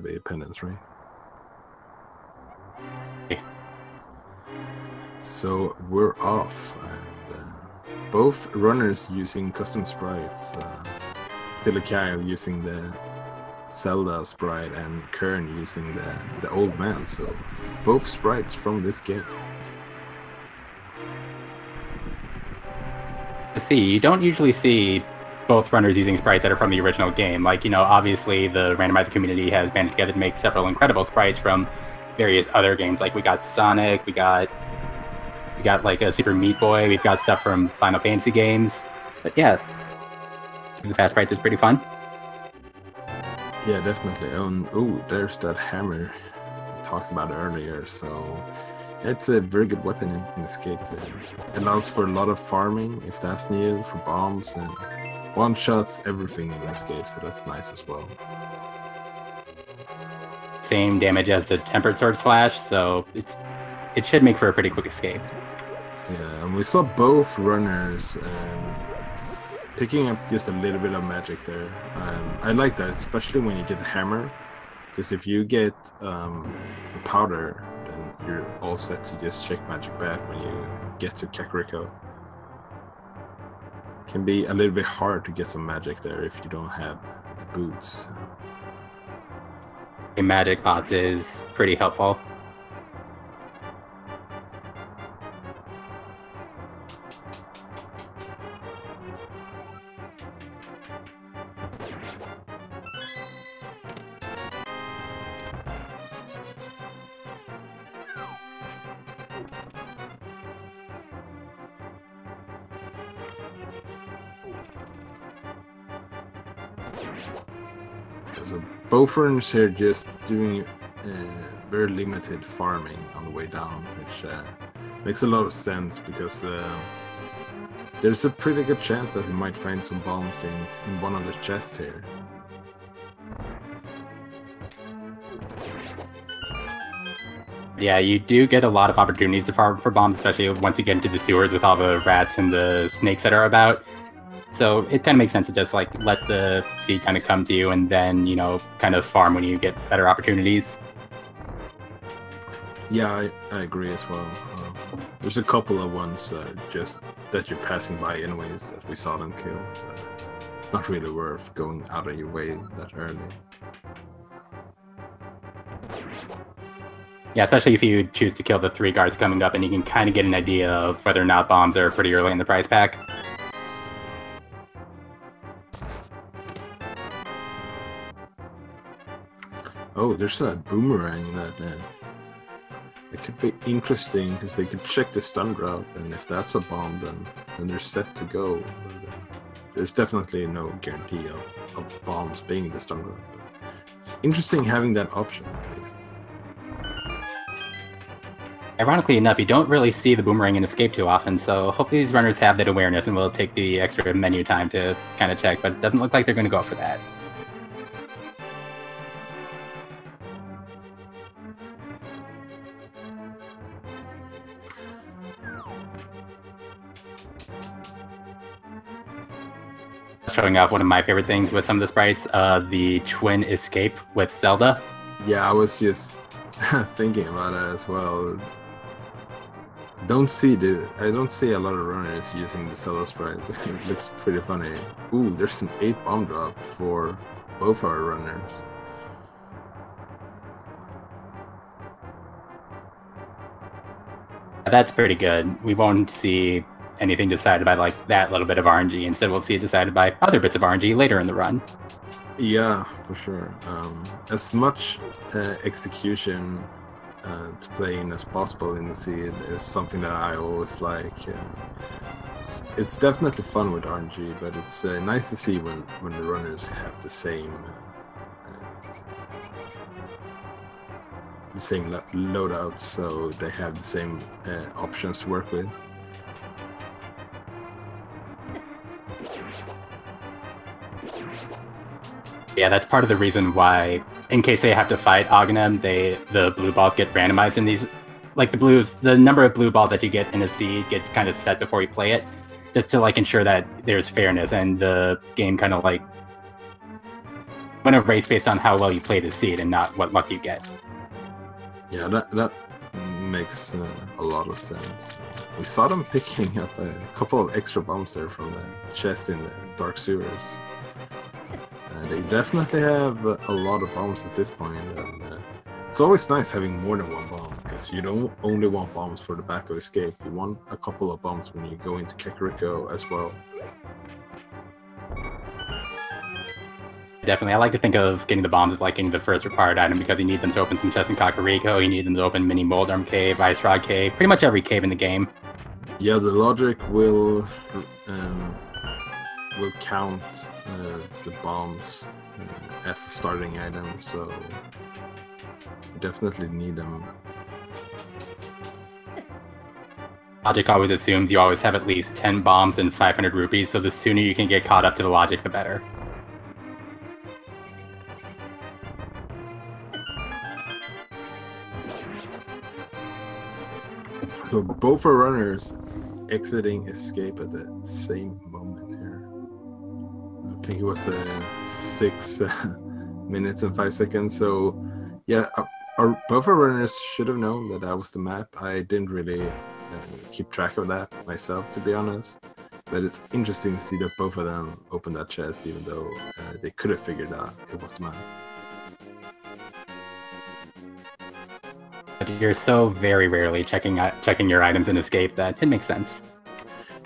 the pendants, right? Yeah. So we're off, and both runners using custom sprites. Sillykyle using the Zelda sprite and Qirn using the old man. So both sprites from this game. See, you don't usually see both runners using sprites that are from the original game. Like, you know, obviously the Randomizer community has banded together to make several incredible sprites from various other games. Like, we got Sonic, we got like a Super Meat Boy, we've got stuff from Final Fantasy games. But yeah, the past sprites is pretty fun. Yeah, definitely. Oh, there's that hammer we talked about earlier. So it's a very good weapon in Escape. It allows for a lot of farming if that's needed for bombs, and one-shots everything in Escape, so that's nice as well. Same damage as the Tempered Sword Slash, so it should make for a pretty quick escape. Yeah, and we saw both runners picking up just a little bit of magic there. I like that, especially when you get the hammer, because if you get the powder, then you're all set to just check magic back when you get to Kakariko. It can be a little bit hard to get some magic there if you don't have the boots. Magic pots is pretty helpful. So both runners here just doing very limited farming on the way down, which makes a lot of sense because there's a pretty good chance that he might find some bombs in one of the chests here. Yeah, you do get a lot of opportunities to farm for bombs, especially once you get into the sewers with all the rats and the snakes that are about. So it kind of makes sense to just like let the seed kind of come to you and then, you know, kind of farm when you get better opportunities. Yeah, I agree as well. There's a couple of ones just that you're passing by anyways that we saw them kill. But it's not really worth going out of your way that early. Yeah, especially if you choose to kill the 3 guards coming up, and you can kind of get an idea of whether or not bombs are pretty early in the prize pack. Oh, there's a boomerang that it could be interesting because they could check the stun route, and if that's a bomb, then they're set to go. But, there's definitely no guarantee of bombs being the stun route. But it's interesting having that option at least. Ironically enough, you don't really see the boomerang in Escape too often, so hopefully these runners have that awareness and will take the extra menu time to kind of check, but it doesn't look like they're going to go for that. Showing off one of my favorite things with some of the sprites, the twin escape with Zelda. Yeah, I was just thinking about that as well. I don't see a lot of runners using the Zelda sprite. It looks pretty funny. Ooh, there's an 8 bomb drop for both our runners. That's pretty good. We won't see anything decided by like that little bit of RNG. Instead, we'll see it decided by other bits of RNG later in the run. Yeah, for sure. As much execution to play in as possible in the seed is something that I always like. It's definitely fun with RNG, but it's nice to see when the runners have the same loadouts, so they have the same options to work with. Yeah, that's part of the reason why, in case they have to fight Aghanim, the blue balls get randomized in these. Like the number of blue balls that you get in a seed gets kind of set before you play it, just to like ensure that there's fairness and the game kind of like win a race based on how well you play the seed and not what luck you get. Yeah, that makes a lot of sense. We saw them picking up a couple of extra bombs there from the chest in the Dark Sewers. They definitely have a lot of bombs at this point, and it's always nice having more than one bomb, because you don't only want bombs for the back of escape, you want a couple of bombs when you go into Kakariko as well. Definitely, I like to think of getting the bombs as like getting the first required item, because you need them to open some chests in Kakariko, you need them to open Mini Moldarm Cave, Ice Rod Cave, pretty much every cave in the game. Yeah, the logic will count the bombs as a starting item, so you definitely need them. Logic always assumes you always have at least 10 bombs and 500 rupees, so the sooner you can get caught up to the logic, the better. So both are runners exiting escape at the same moment here. I think it was 6 minutes and 5 seconds. So yeah, both our runners should have known that that was the map. I didn't really keep track of that myself, to be honest. But it's interesting to see that both of them opened that chest, even though they could have figured out it was the map. But you're so very rarely checking your items in escape that it makes sense.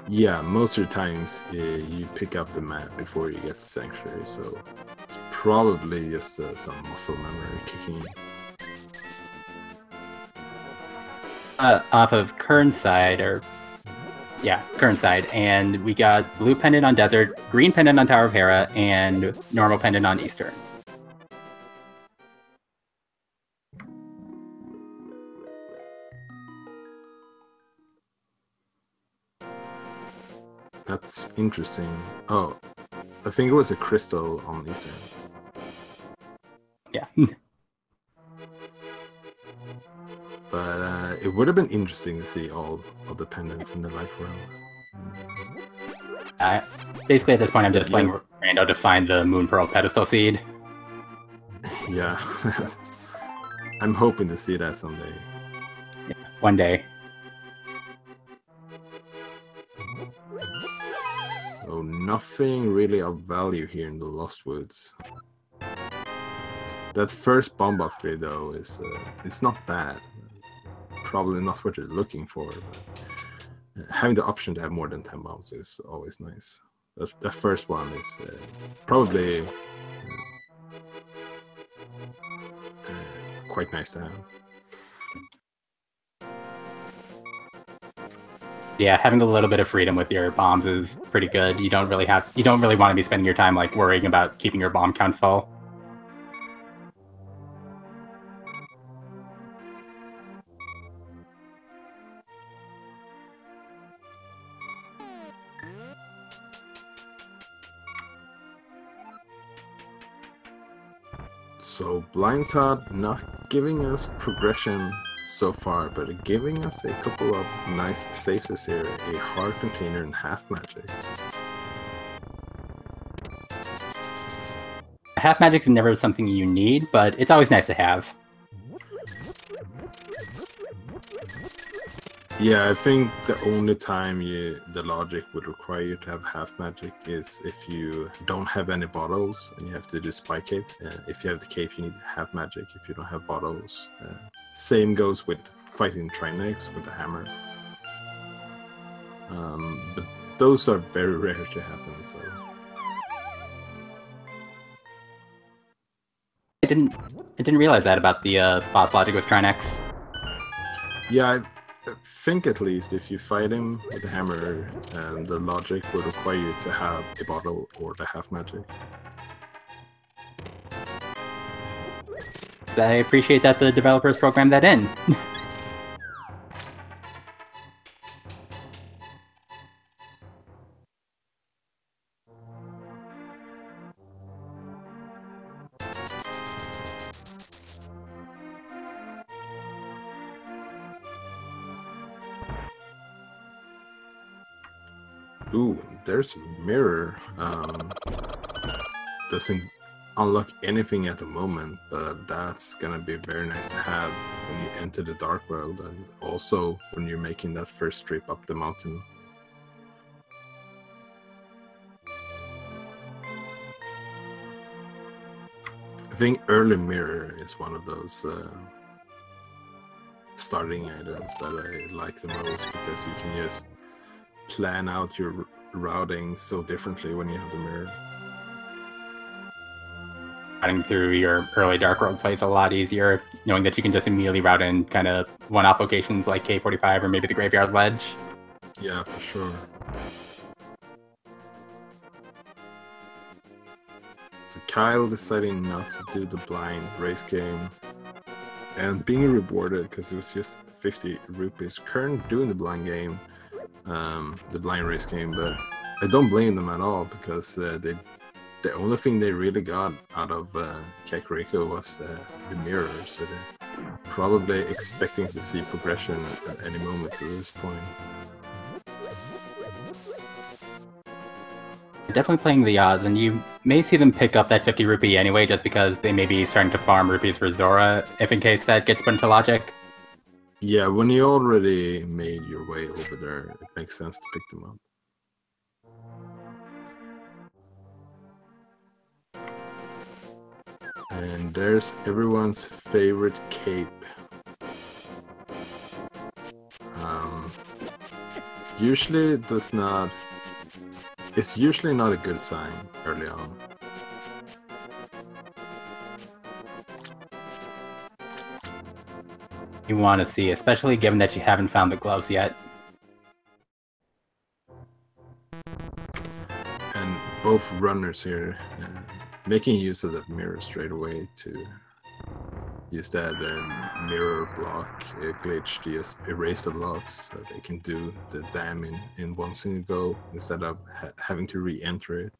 Yeah, most of the times you pick up the map before you get to Sanctuary, so it's probably just some muscle memory kicking in. Off of Qirn's side, Qirn's side, and we got blue pendant on Desert, green pendant on Tower of Hera, and normal pendant on Eastern. That's interesting. Oh, I think it was a crystal on Eastern. Yeah. But it would have been interesting to see all of the pendants in the life realm. Basically, at this point, I'm just playing Rando to find the Moon Pearl pedestal seed. Yeah. I'm hoping to see that someday. Yeah, one day. So nothing really of value here in the Lost Woods. That first bomb upgrade, though, is it's not bad. Probably not what you're looking for, but having the option to have more than 10 bombs is always nice. That first one is probably quite nice to have. Yeah, having a little bit of freedom with your bombs is pretty good. You don't really want to be spending your time like worrying about keeping your bomb count full. So Blindside not giving us progression so far, but giving us a couple of nice safes here, a hard container and half magic. Half magic is never something you need, but it's always nice to have. Yeah, I think the only time the logic would require you to have half magic is if you don't have any bottles and you have to do spy cape. If you have the cape, you need half magic. If you don't have bottles, same goes with fighting Trinex with the hammer. But those are very rare to happen. So I didn't realize that about the boss logic with Trinex. yeah. I think at least if you fight him with the hammer, the logic would require you to have a bottle or the half magic. I appreciate that the developers programmed that in. Ooh, there's a mirror. Doesn't unlock anything at the moment, but that's gonna be very nice to have when you enter the Dark World, and also when you're making that first trip up the mountain. I think Early Mirror is one of those starting items that I like the most, because you can just plan out your routing so differently when you have the mirror. Routing through your early Dark World plays a lot easier, knowing that you can just immediately route in kind of one-off locations like K45 or maybe the Graveyard Ledge. Yeah, for sure. So Kyle deciding not to do the blind race game and being rewarded because it was just 50 rupees. Qirn doing the blind game, the blind race game, but I don't blame them at all, because the only thing they really got out of Kakariko was the mirror, so they're probably expecting to see progression at any moment at this point. Definitely playing the odds, and you may see them pick up that 50 rupee anyway, just because they may be starting to farm rupees for Zora, if in case that gets put into logic. Yeah, when you already made your way over there, it makes sense to pick them up. And there's everyone's favorite cape. Usually it does not... It's usually not a good sign early on. You want to see, especially given that you haven't found the gloves yet. And both runners here making use of that mirror straight away to use that mirror block glitch to just erase the blocks, so they can do the dam in one single go instead of having to re-enter it.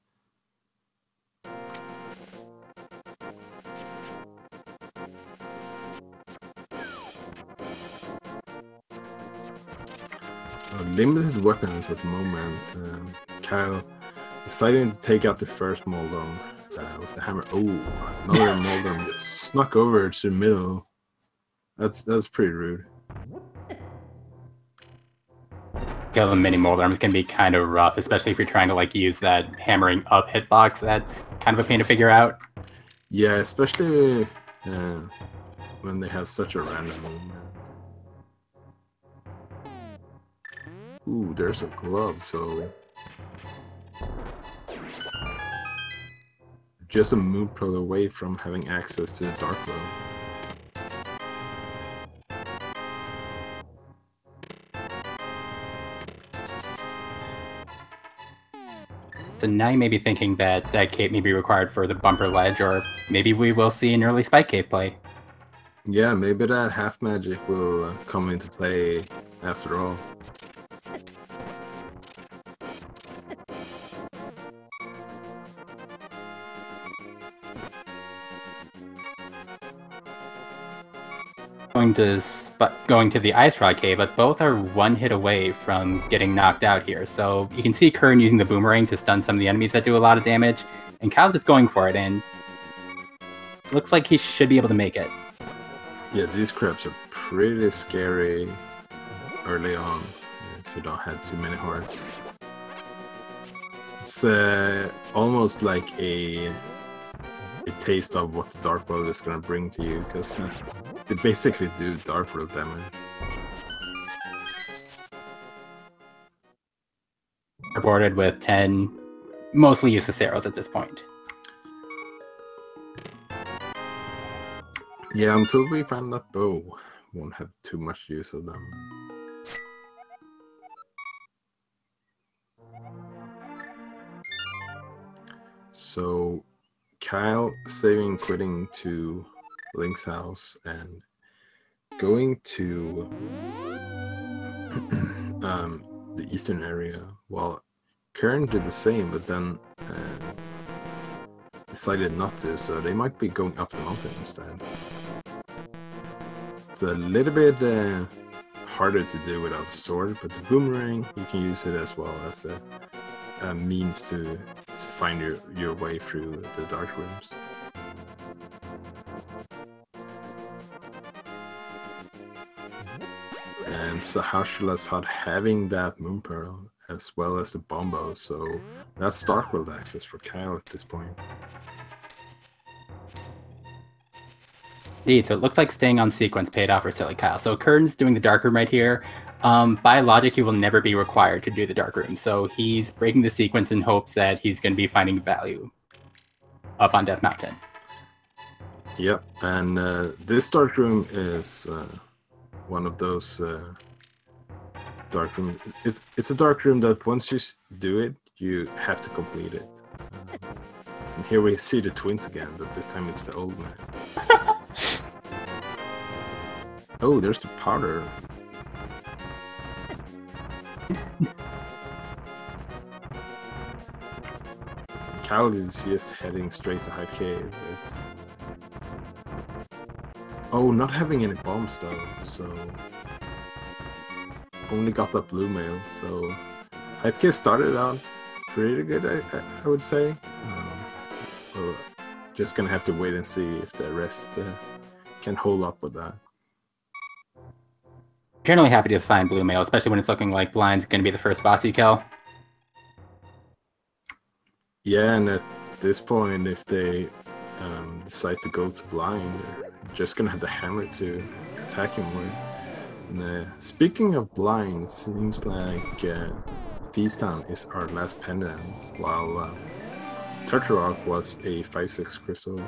So limited weapons at the moment. Kyle deciding to take out the first Moldom with the hammer. Oh, another Moldom just snuck over to the middle. That's pretty rude. Killing mini Moldarms can be kind of rough, especially if you're trying to like use that hammering up hitbox. That's kind of a pain to figure out. Yeah, especially when they have such a random movement. Ooh, there's a glove, so just a move pro away from having access to the Dark World. So now you may be thinking that that cape may be required for the bumper ledge, or maybe we will see an early Spike Cave play. Yeah, maybe that half magic will come into play after all. Going to the Ice Rod Cave, but both are one hit away from getting knocked out here. So you can see Qirn using the boomerang to stun some of the enemies that do a lot of damage, and Kyle's just going for it, and looks like he should be able to make it. Yeah, these crabs are pretty scary early on if you don't have too many hearts. It's almost like a taste of what the Dark World is going to bring to you, because they basically do Dark World damage. Rewarded with 10 mostly useless arrows at this point. Yeah, until we find that bow, won't have too much use of them. So Kyle saving, quitting to Link's house and going to the eastern area, while Qirn did the same, but then decided not to, so they might be going up the mountain instead. It's a little bit harder to do without a sword, but the boomerang, you can use it as well as a means to find your way through the dark rooms. And Sahasrah's HUD having that Moon Pearl as well as the Bombo, so that's Dark World access for Kyle at this point. Indeed, so it looks like staying on sequence paid off for sillykyle. So Qirn's doing the Dark Room right here. By logic, he will never be required to do the Dark Room, so he's breaking the sequence in hopes that he's going to be finding value up on Death Mountain. Yep, and this Dark Room is one of those dark rooms. It's a Dark Room that once you do it, you have to complete it. And here we see the twins again, but this time it's the old man. Oh, there's the powder. Kyle is just heading straight to Hype Cave. It's... Oh, not having any bombs though, so... Only got that blue mail, so... Hype Cave started out pretty good, I would say. Well, just gonna have to wait and see if the rest can hold up with that. Generally happy to find blue mail, especially when it's looking like Blind's going to be the first boss you kill. Yeah, and at this point, if they decide to go to Blind, they're just gonna have the hammer to attack him with. And, speaking of Blind, seems like Thieves Town is our last pendant, while Turtle Rock was a 5/6 crystal.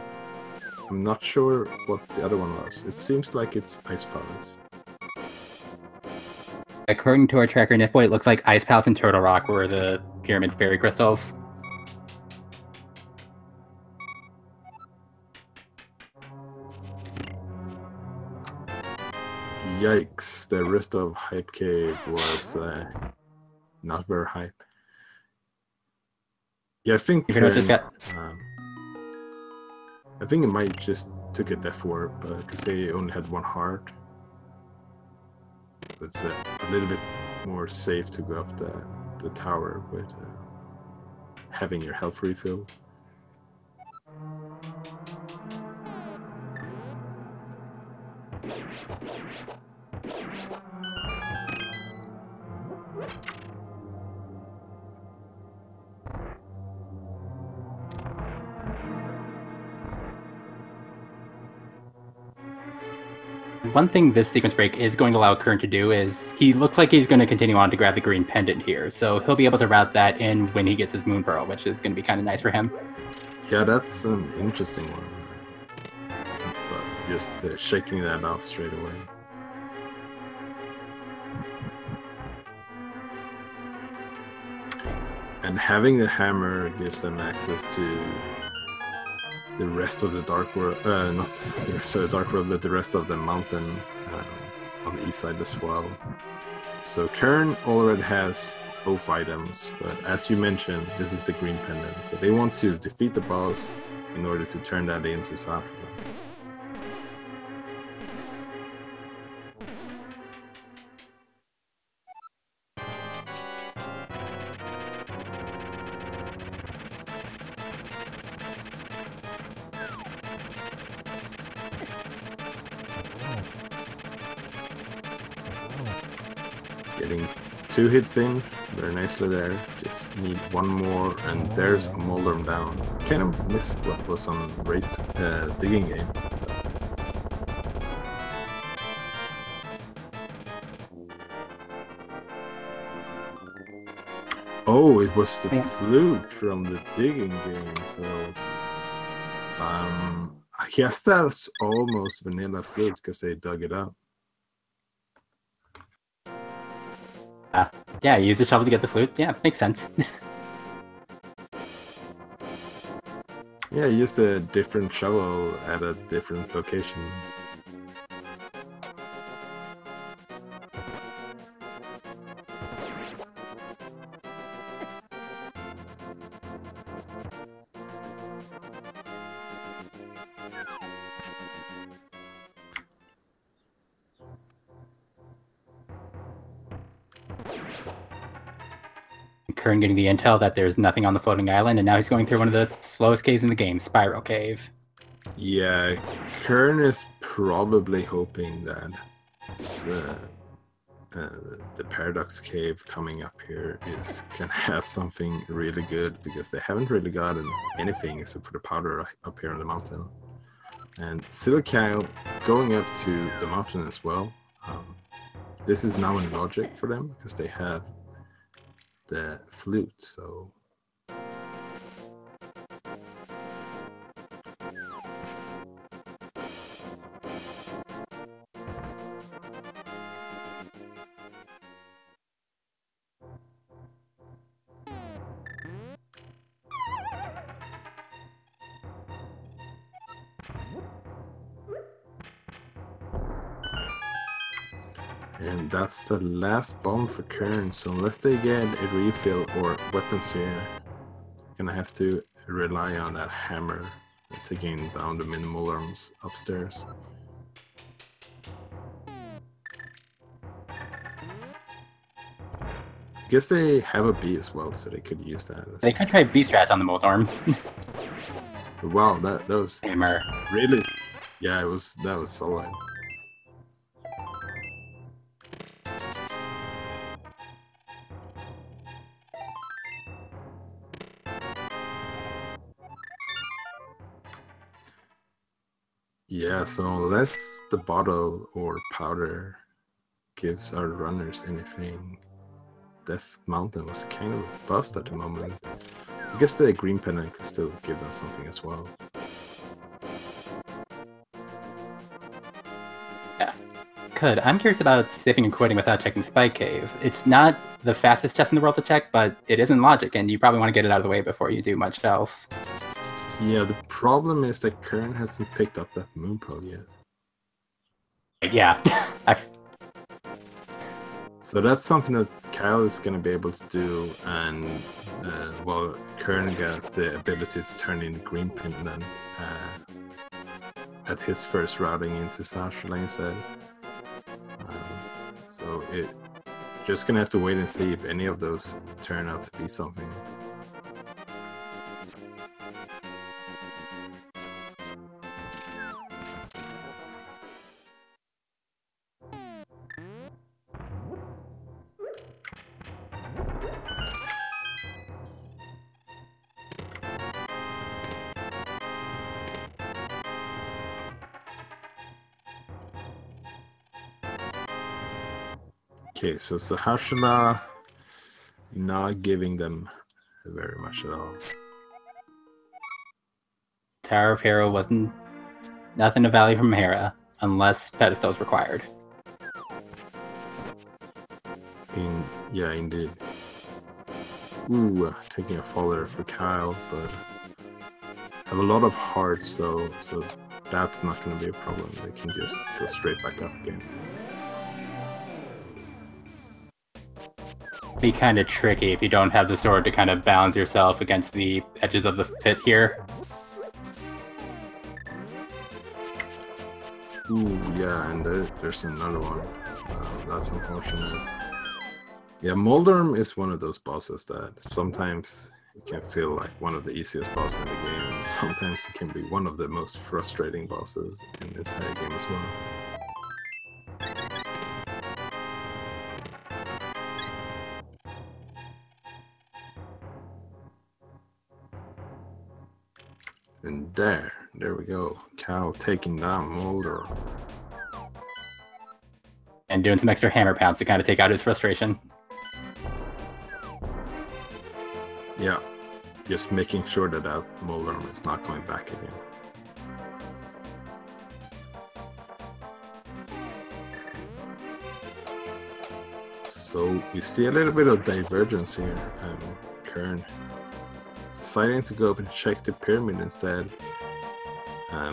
I'm not sure what the other one was. It seems like it's Ice Palace. According to our tracker Nipboy, it looks like Ice Palace and Turtle Rock were the Pyramid Fairy Crystals. Yikes, the rest of Hype Cave was not very hype. Yeah, I think I think it might just took a death warp because they only had one heart. So it's a little bit more safe to go up the tower with having your health refilled. One thing this sequence break is going to allow Qirn to do is, he looks like he's going to continue on to grab the green pendant here, so he'll be able to route that in when he gets his Moon Pearl, which is going to be kind of nice for him. Yeah, that's an interesting one. But just shaking that off straight away. And having the hammer gives them access to the rest of the Dark World, not the rest of the Dark World, but the rest of the mountain on the east side as well. So Qirn already has both items, but as you mentioned, this is the green pendant. So they want to defeat the boss in order to turn that into Sakura. Getting 2 hits in, very nicely there. Just need one more, and there's a Moldorm down. Kind of missed what was on Ray's digging game. Oh, it was the flute from the digging game, so I guess that's almost vanilla flute because they dug it up. Yeah, use the shovel to get the flute. Yeah, makes sense. Yeah, use a different shovel at a different location. Qirn getting the intel that there's nothing on the floating island, and now he's going through one of the slowest caves in the game, Spiral Cave. Yeah, Qirn is probably hoping that It's, the Paradox Cave coming up here is gonna have something really good because they haven't really gotten anything except for the powder up here on the mountain. And sillykyle going up to the mountain as well. This is now in logic for them because they have the flute, so and that's the last bomb for Qirn, so unless they get a refill or weapons here, I'm gonna have to rely on that hammer taking down the minimal arms upstairs. I guess they have a B as well, so they could use that. They could try B strats on the mold arms. Wow, that was Hammer. really, yeah, that was solid. Yeah, so unless the bottle or powder gives our runners anything, Death Mountain was kind of a bust at the moment. I guess the green pennant could still give them something as well. Yeah, could. I'm curious about saving and quitting without checking Spike Cave. It's not the fastest chest in the world to check, but it is in logic, and you probably want to get it out of the way before you do much else. Yeah, the problem is that Qirn hasn't picked up that moon pearl yet. Yeah. So that's something that Kyle is going to be able to do, and well, Qirn got the ability to turn in the green pendant at his first routing into Sasha, like I said. So just going to have to wait and see if any of those turn out to be something. Okay, so Sahashala not giving them very much at all. Tower of Hera wasn't nothing of value from Hera, unless pedestals required. Yeah, indeed. Ooh, taking a faller for Kyle, but have a lot of hearts, so that's not going to be a problem. They can just go straight back up again. Be kind of tricky if you don't have the sword to kind of balance yourself against the edges of the pit here. Ooh, yeah, and there's another one. That's unfortunate. Yeah, Moldorm is one of those bosses that sometimes it can feel like one of the easiest bosses in the game, and sometimes it can be one of the most frustrating bosses in the entire game as well. And there we go. Cal taking down Molder. And doing some extra hammer pounds to kind of take out his frustration. Yeah, just making sure that Molder is not coming back again. So we see a little bit of divergence here. Qirn deciding to go up and check the pyramid instead.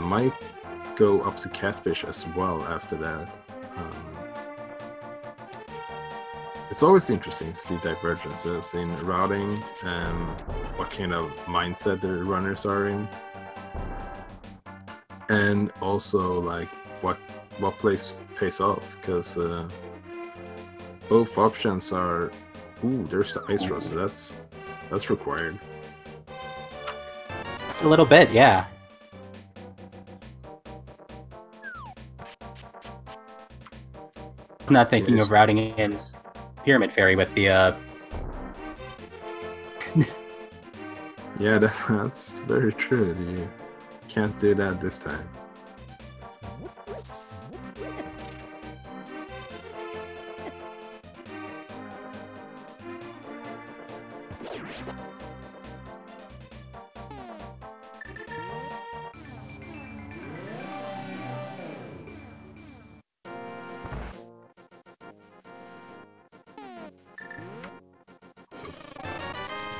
Might go up to Catfish as well after that. It's always interesting to see divergences in routing, what kind of mindset the runners are in, and also like what place pays off, because both options are. Ooh, there's the ice road, so that's required. Just a little bit, yeah. I'm not thinking of routing in Pyramid Fairy with the Yeah, that's very true. You can't do that this time.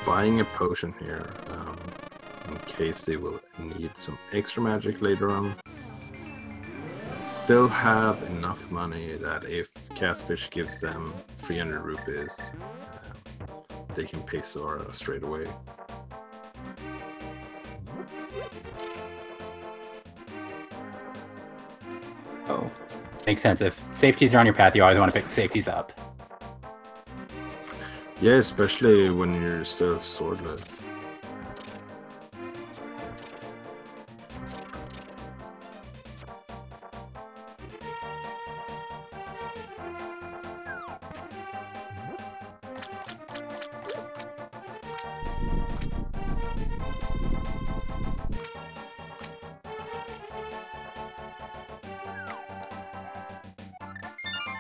Buying a potion here, in case they will need some extra magic later on. Still have enough money that if Catfish gives them 300 rupees, they can pay Sora straight away. Oh, makes sense. If safeties are on your path, you always want to pick the safeties up. Yeah, especially when you're still swordless.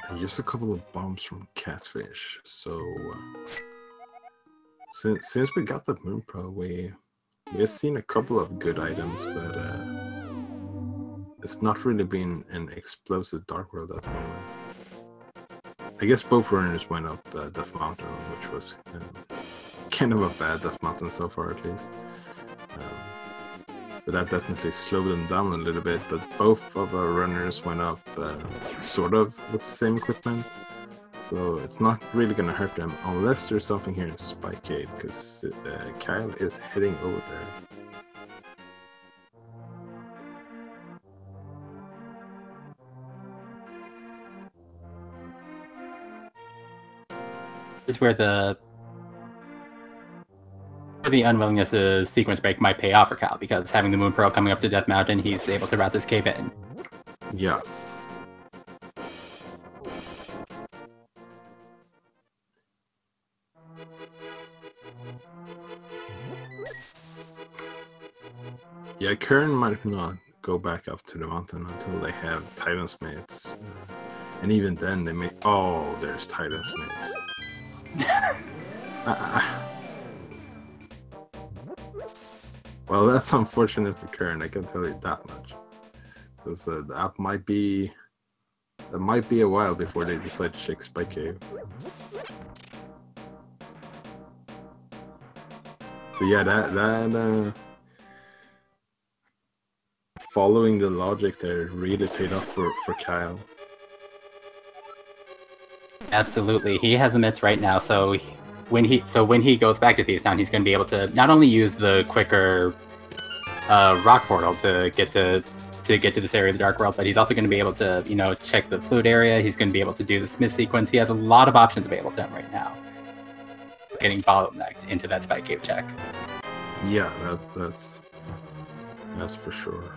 And just a couple of bombs from Catfish. So since we got the Moon Pro, we have seen a couple of good items, but it's not really been an explosive Dark World at the moment. I guess both runners went up Death Mountain, which was kind of a bad Death Mountain so far, at least. So that definitely slowed them down a little bit, but both of our runners went up sort of with the same equipment. So it's not really going to hurt them unless there's something here in Spike Cave, because Kyle is heading over there. This is where the unwillingness to sequence break might pay off for Kyle, because having the Moon Pearl coming up to Death Mountain, he's able to route this cave in. Yeah. Yeah, Qirn might not go back up to the mountain until they have Titan Smiths. And even then they may... Oh, there's Titan Smiths. Well, that's unfortunate for Qirn, I can tell you that much. Because that might be a while before they decide to check Spike Cave. So yeah, that following the logic there really paid off for Kyle. Absolutely, he has the mitts right now, so when he goes back to Thieves Town, he's going to be able to not only use the quicker rock portal to get to this area of the Dark World, but he's also going to be able to, you know, check the flute area. He's going to be able to do the Smith sequence. He has a lot of options available to him right now. Getting bottlenecked into that Spike Cave check. Yeah, that's for sure.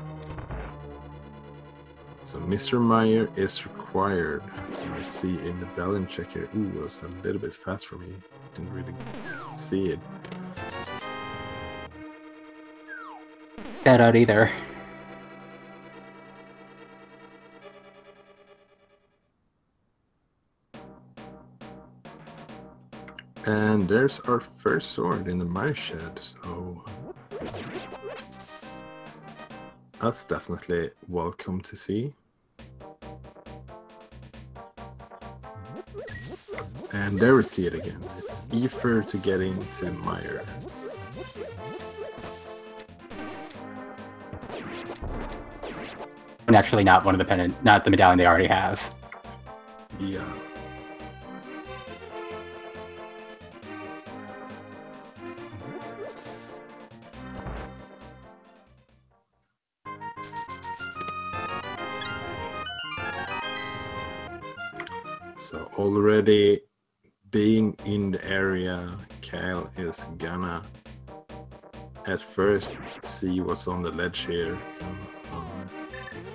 So Mr. Meyer is required. You might see a medallion check here. Ooh, it was a little bit fast for me. Didn't really see it. That out either. And there's our first sword in the mine shed, so that's definitely welcome to see. And there we see it again. It's Ether to get into Meyer. And actually not one of the pendant, not the medallion they already have. Yeah. So already being in the area, Kyle is gonna at first see what's on the ledge here on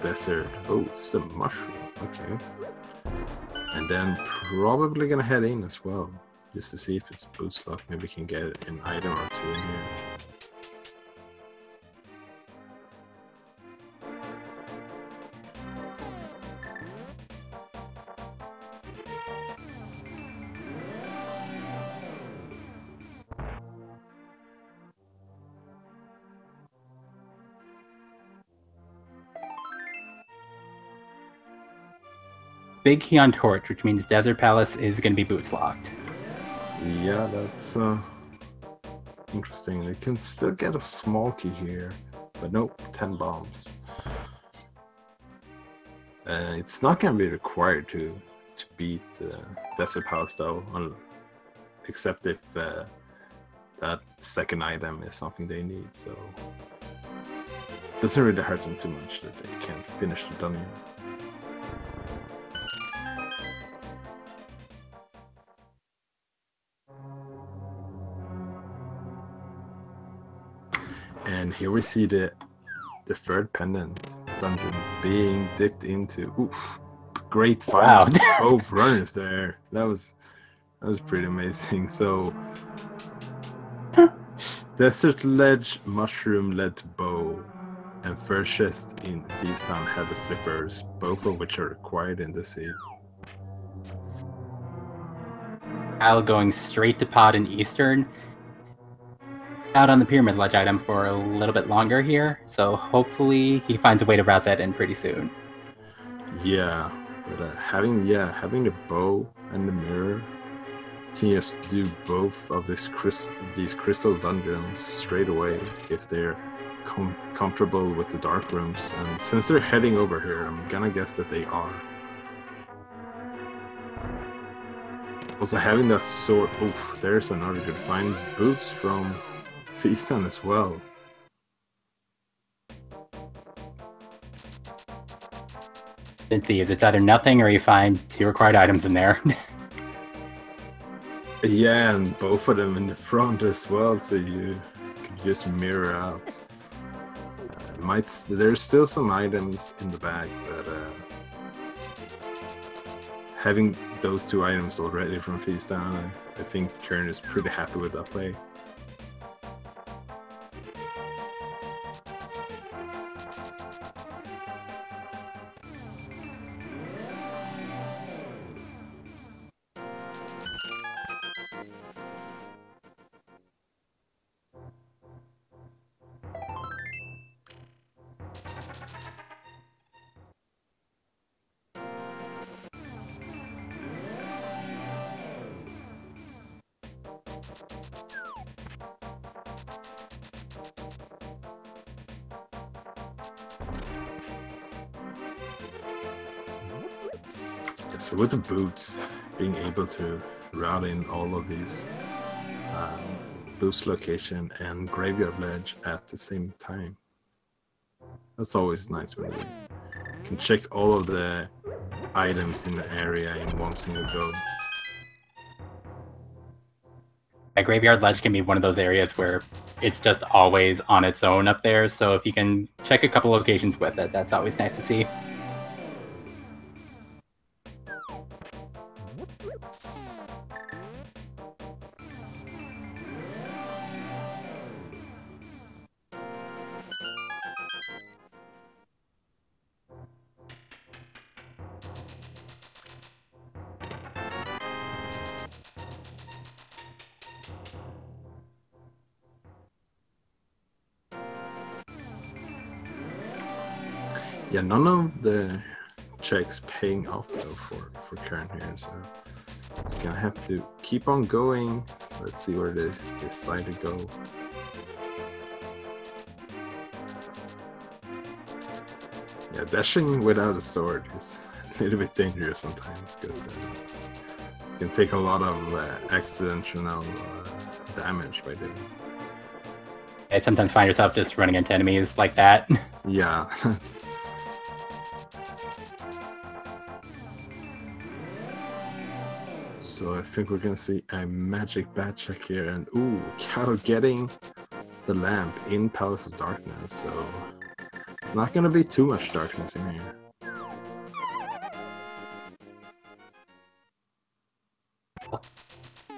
the desert. Oh, it's the mushroom. Okay. And then probably gonna head in as well, just to see if it's boots lock. Maybe we can get an item or two in here. Big key on torch, which means Desert Palace is going to be boots locked. Yeah, that's interesting. They can still get a small key here, but nope, 10 bombs. It's not going to be required to beat Desert Palace though, except if that second item is something they need. So it doesn't really hurt them too much that they can't finish the dungeon. And here we see the third pendant dungeon being dipped into. Oof! Great fight! Wow. Both runners there. That was pretty amazing. So, Desert Ledge, Mushroom led to Bow, and First Chest in Feast Town had the flippers, both of which are required in the seed. Al going straight to Pod in Eastern. Out on the Pyramid Ledge item for a little bit longer here, so hopefully he finds a way to route that in pretty soon. Yeah, but having the bow and the mirror, can just do both of these crystal dungeons straight away if they're comfortable with the dark rooms. And since they're heading over here, I'm gonna guess that they are. Also having that sword. Oof, there's another good find. Boots from Feaston as well. It's either nothing or you find 2 required items in there. Yeah, and both of them in the front as well, so you can just mirror out. There's still some items in the back, but having those 2 items already from Feaston, I think Qirn is pretty happy with that play. So with the boots, being able to route in all of these boost location and graveyard ledge at the same time, that's always nice when you can check all of the items in the area in one single go. A graveyard ledge can be one of those areas where it's just always on its own up there, so if you can check a couple locations with it, that's always nice to see. Yeah, none of the checks paying off though for Qirn here, so it's gonna have to keep on going. So let's see where they decide to go. Yeah, dashing without a sword is a little bit dangerous sometimes because you can take a lot of accidental damage by doing it. I sometimes find yourself just running into enemies like that. Yeah. So I think we're gonna see a magic bat check here, and ooh, Cow getting the lamp in Palace of Darkness, so it's not gonna be too much darkness in here.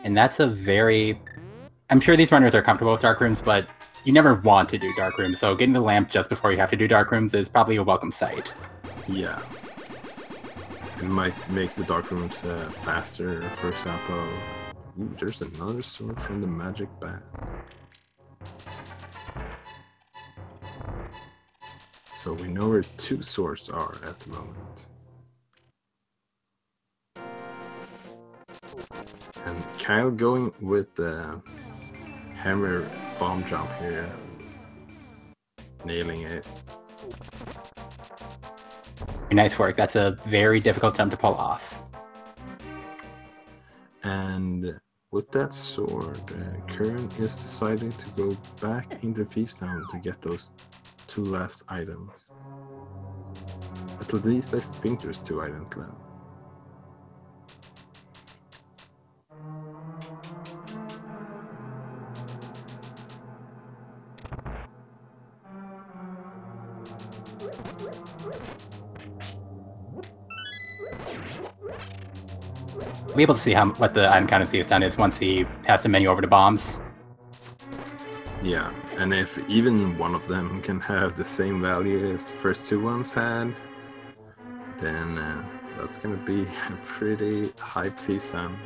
And that's a very... I'm sure these runners are comfortable with dark rooms, but you never want to do dark rooms, so getting the lamp just before you have to do dark rooms is probably a welcome sight. Yeah. It might make the dark rooms faster, for example. Ooh, there's another sword from the magic bag. So we know where 2 swords are at the moment. And Kyle going with the hammer bomb jump here. Nailing it. Nice work. That's a very difficult jump to pull off. And with that sword, Qirn is deciding to go back into Thieves Town to get those 2 last items. At least I think there's 2 items left. We'll be able to see what the item count of Thieves Town is once he has to menu over to bombs. Yeah, and if even one of them can have the same value as the first 2 ones had, then that's gonna be a pretty hype Thieves Town.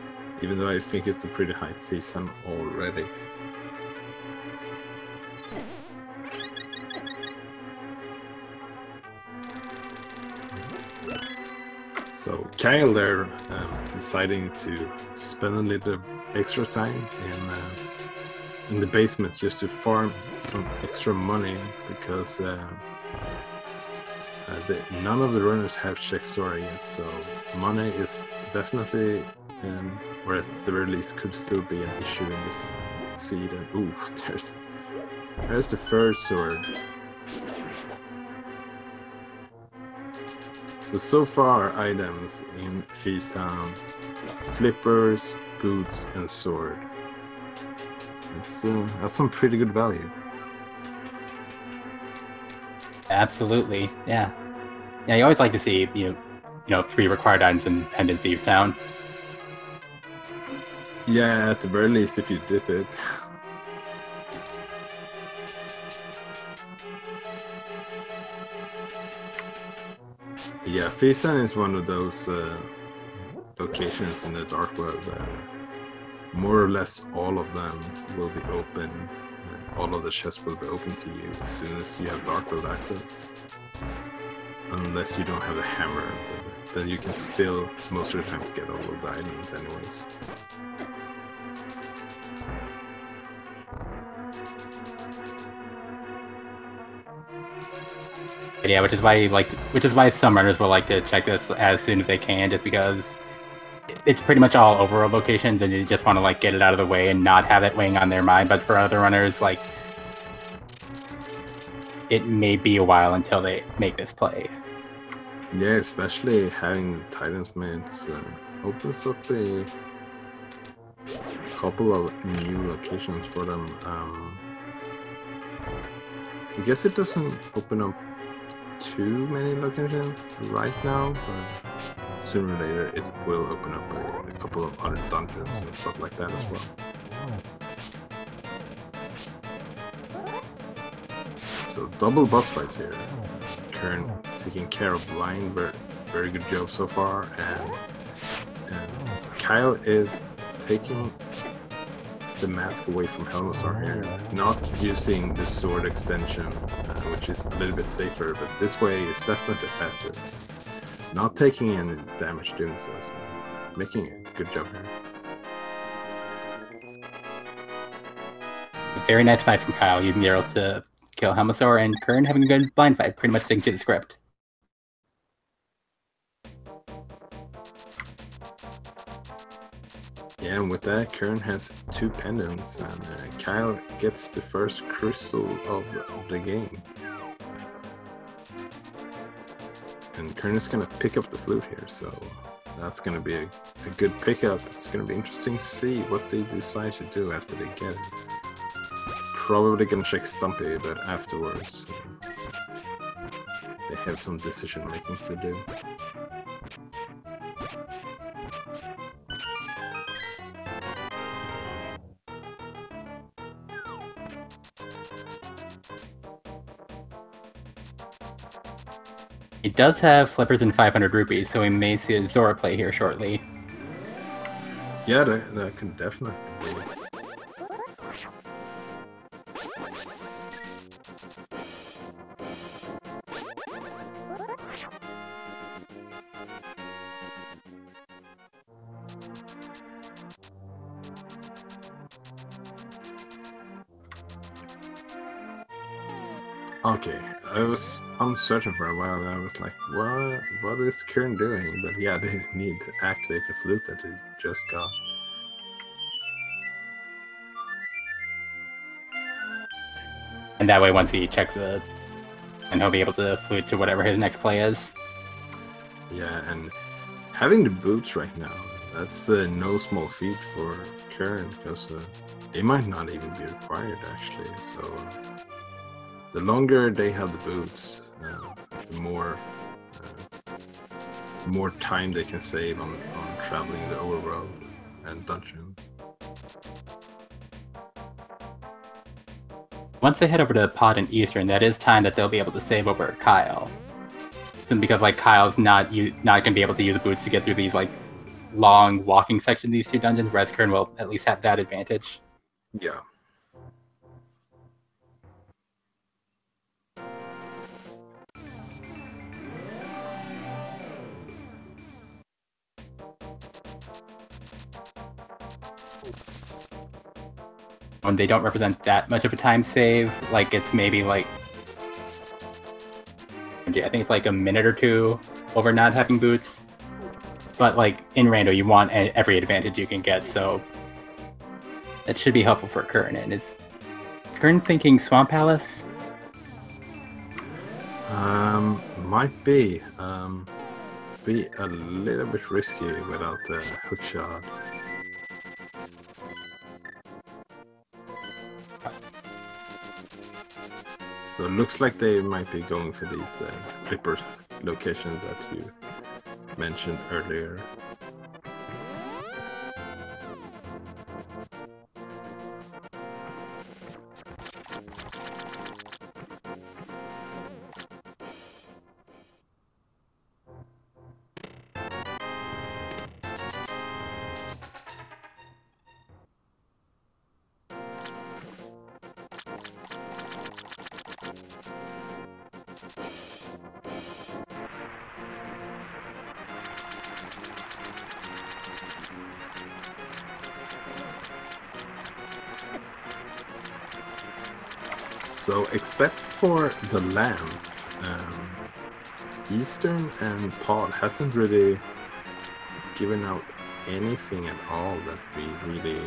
Even though I think it's a pretty hype Thieves Town already. So Kyle there deciding to spend a little extra time in the basement just to farm some extra money because none of the runners have checked Sora yet, so money is definitely, or at the very least could still be an issue in this seed. And ooh, there's the third sword. So far, items in Thieves Town: flippers, boots, and sword. That's some pretty good value. Absolutely, yeah. Yeah, you always like to see you know 3 required items in Pendant Thieves Town. Yeah, at the very least, if you dip it. Yeah, Thieves Town is one of those locations in the Dark World that more or less all of them will be open. All of the chests will be open to you as soon as you have Dark World access. Unless you don't have a hammer, but then you can still, most of the times, get all of the items anyways. But yeah, which is why some runners will like to check this as soon as they can, just because it's pretty much all overworld locations, and you just want to like get it out of the way and not have it weighing on their mind. But for other runners, like it may be a while until they make this play. Yeah, especially having the Titans mates opens up a couple of new locations for them. I guess it doesn't open up too many locations right now, but sooner or later it will open up a couple of other dungeons and stuff like that as well. So double boss fights here. Qirn taking care of Blind, very good job so far, and Kyle is taking the mask away from Helmsar here, not using the sword extension, which is a little bit safer, but this way is definitely faster. Not taking any damage doing so, so making a good job here. A very nice fight from Kyle, using the arrows to kill Helmsar, and Qirn having a good blind fight, pretty much sticking to the script. Yeah, and with that, Qirn has 2 pendants, and Kyle gets the first crystal of the game. And Qirn is going to pick up the flute here, so that's going to be a good pickup. It's going to be interesting to see what they decide to do after they get it. Probably going to check Stumpy, but afterwards they have some decision making to do. He does have flippers and 500 rupees, so we may see a Zora play here shortly. Yeah, that could definitely be. Okay, I was uncertain for a while, and I was like, what is Qirn doing? But yeah, they need to activate the flute that they just got. And that way, once he checks the... and he'll be able to flute to whatever his next play is. Yeah, and having the boots right now, that's no small feat for Qirn, because they might not even be required, actually. So the longer they have the boots, the more time they can save on traveling the overworld and dungeons. Once they head over to Pod and Eastern, that is time that they'll be able to save over Kyle. Simply because like Kyle's not going to be able to use the boots to get through these like long walking sections of these two dungeons, whereas Qirn will at least have that advantage. Yeah. When they don't represent that much of a time save, like it's maybe like, I think it's like a minute or two over not having boots. But like in Rando, you want every advantage you can get, so that should be helpful for Qirn. And is Qirn thinking Swamp Palace? Might be. Be a little bit risky without the hook shot. So it looks like they might be going for these flipper locations that you mentioned earlier. So, except for the lamp, Eastern and Pod hasn't really given out anything at all that we really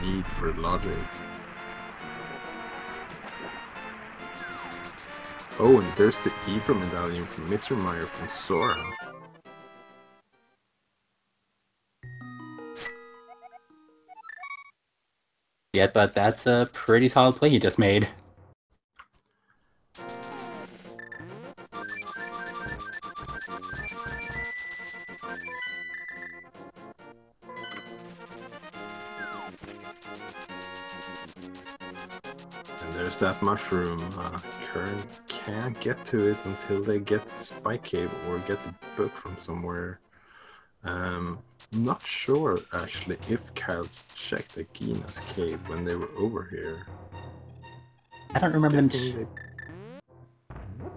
need for logic. Oh, and there's the Ephraim medallion from Mr. Meyer from Sora. Yeah, but that's a pretty solid play he just made. And there's that mushroom. Qirn can't get to it until they get to Spike Cave or get the book from somewhere. Not sure actually if Kyle checked the Gina's cave when they were over here. I don't remember them.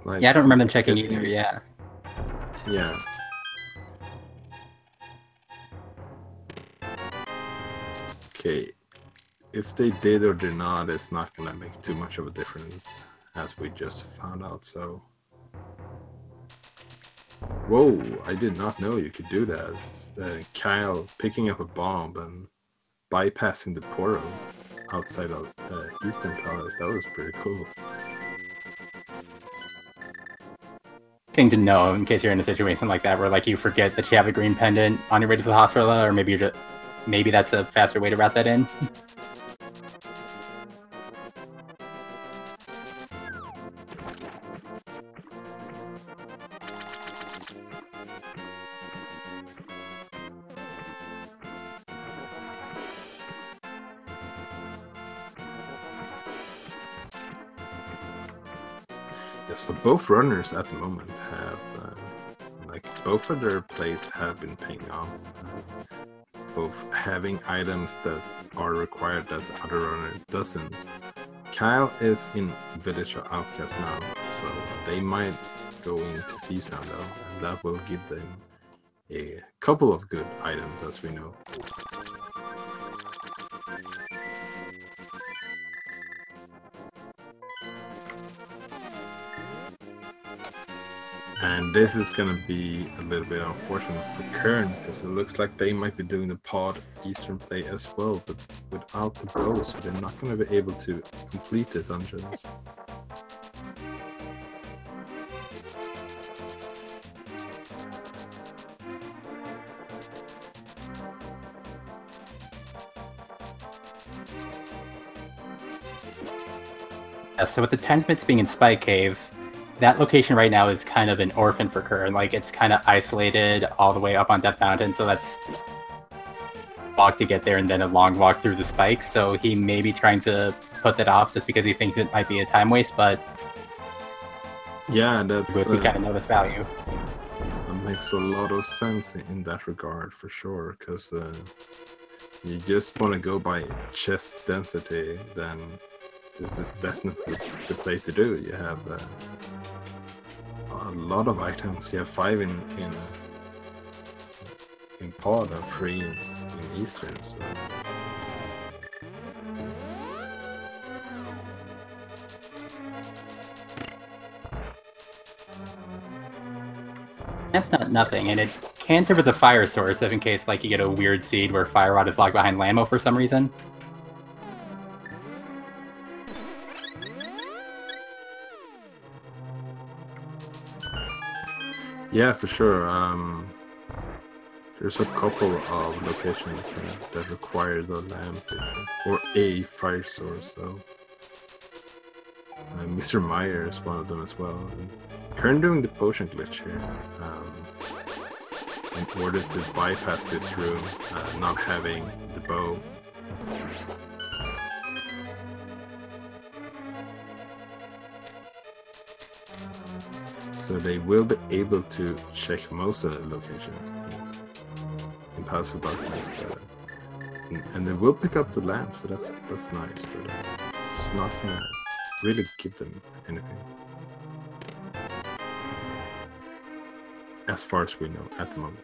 Like, yeah, I don't remember them checking either. Yeah. Yeah. Okay. If they did or did not, it's not gonna make too much of a difference, as we just found out. So. Whoa! I did not know you could do that. Kyle picking up a bomb and bypassing the portal outside of Eastern Palace. That was pretty cool. Thing to know in case you're in a situation like that where like you forget that you have a green pendant on your way to the hospital, or maybe you're just maybe that's a faster way to route that in. Yes, so both runners at the moment have, like, both of their plays have been paying off. Both having items that are required that the other runner doesn't. Kyle is in Village of Outcast now, so they might go into Feastown though, and that will give them a couple of good items, as we know. And this is going to be a little bit unfortunate for Qirn, because it looks like they might be doing the pod Eastern play as well, but without the bow, so they're not going to be able to complete the dungeons. Yeah, so with the 10 minutes being in Spike Cave, that location right now is kind of an orphan for Qirn. Like, it's kind of isolated all the way up on Death Mountain, so that's walk to get there and then a long walk through the spikes. So he may be trying to put that off just because he thinks it might be a time waste, but yeah, that's we kind of know its value. That makes a lot of sense in that regard, for sure, because you just want to go by chest density, then this is definitely the play to do. You have a lot of items. You have 5 in pod and 3 in Eastern. So. That's not nothing, and it can serve as a fire source if in case like you get a weird seed where Fire Rod is locked behind Landmo for some reason. Yeah, for sure. There's a couple of locations that require the lamp or a fire source. So Mr. Meyer is one of them as well. And Qirn doing the potion glitch here in order to bypass this room, not having the bow. So they will be able to check most of the locations in Paths of Darkness, but, and they will pick up the lamp, so that's nice, but it's not gonna really give them anything, as far as we know at the moment.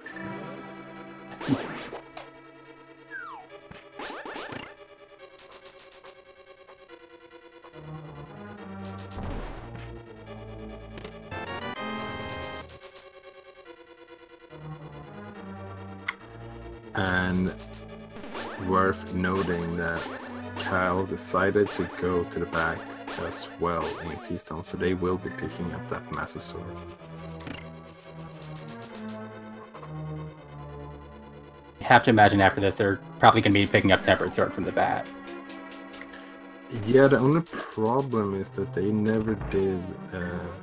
And worth noting that Kyle decided to go to the back as well in Feastown, so they will be picking up that Massive Sword. You have to imagine after this they're probably going to be picking up Tempered Sword from the bat. Yeah, the only problem is that they never did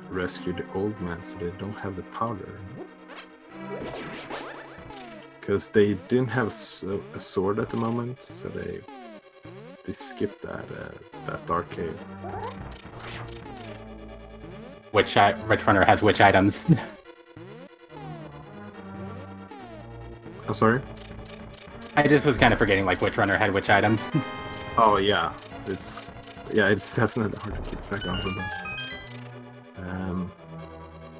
rescue the old man, so they don't have the powder. Because they didn't have a sword at the moment, so they skipped that dark cave. Which runner has which items? I'm sorry? I just was kind of forgetting like which runner had which items. Oh yeah, it's definitely hard to keep track on something.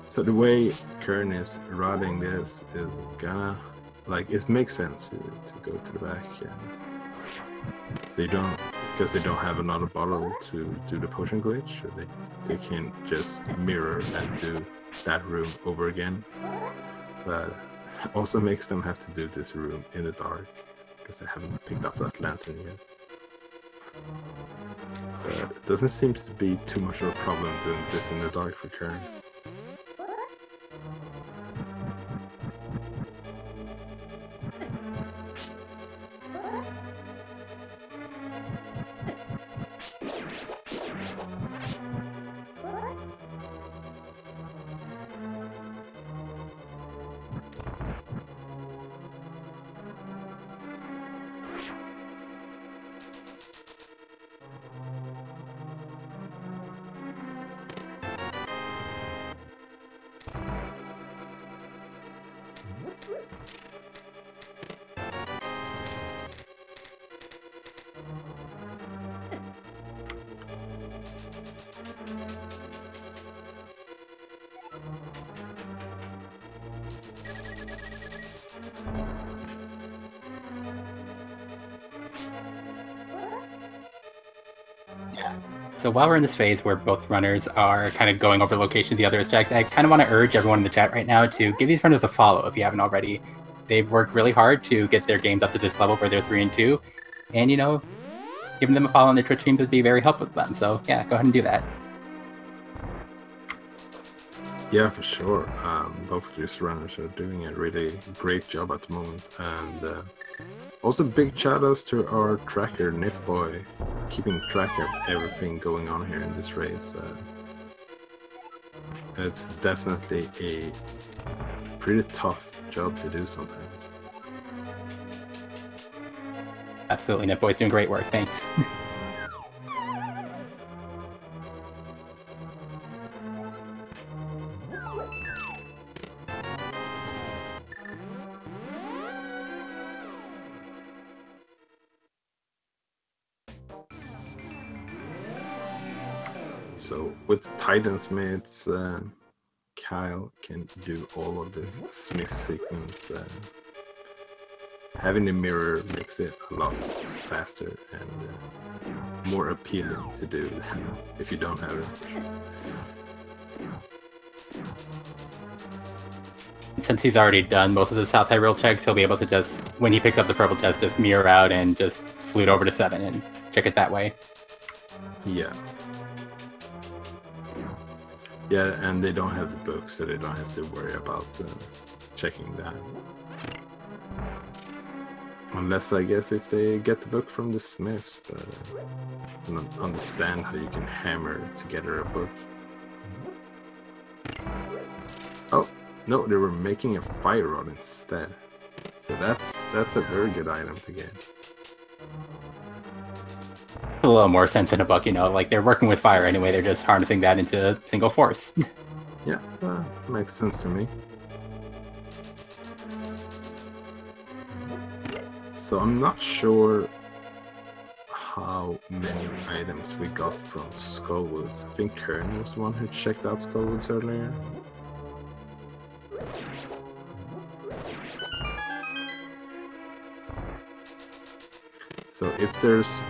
So the way Qirn is routing this is gonna, like, it makes sense to go to the back, so you don't, because they don't have another bottle to do the potion glitch, so they can just mirror and do that room over again, but also makes them have to do this room in the dark because they haven't picked up that lantern yet. But it doesn't seem to be too much of a problem doing this in the dark for Qirn. So while we're in this phase where both runners are kind of going over locations the other is checked, I kind of want to urge everyone in the chat right now to give these runners a follow if you haven't already. They've worked really hard to get their games up to this level where they're 3 and 2, and you know, giving them a follow on their Twitch streams would be very helpful to them. So yeah, go ahead and do that. Yeah, for sure. Both of these runners are doing a really great job at the moment, and also big shoutouts to our tracker Nifboy, keeping track of everything going on here in this race. It's definitely a pretty tough job to do sometimes. Absolutely, Nifboy's doing great work. Thanks. So with Titansmiths, Kyle can do all of this Smith sequence. Having a mirror makes it a lot faster and more appealing to do than if you don't have it. Since he's already done most of the South Hyrule checks, he'll be able to just, when he picks up the purple chest, just mirror out and just flute over to 7 and check it that way. Yeah. Yeah, and they don't have the book, so they don't have to worry about checking that. Unless, I guess, if they get the book from the Smiths, but I don't understand how you can hammer together a book. Oh, no, they were making a fire rod instead. So that's a very good item to get. A little more sense in a book, you know, like they're working with fire anyway, they're just harnessing that into single force. Yeah, makes sense to me. So I'm not sure how many items we got from Skullwoods. I think Qirn was the one who checked out Skullwoods earlier. So if there's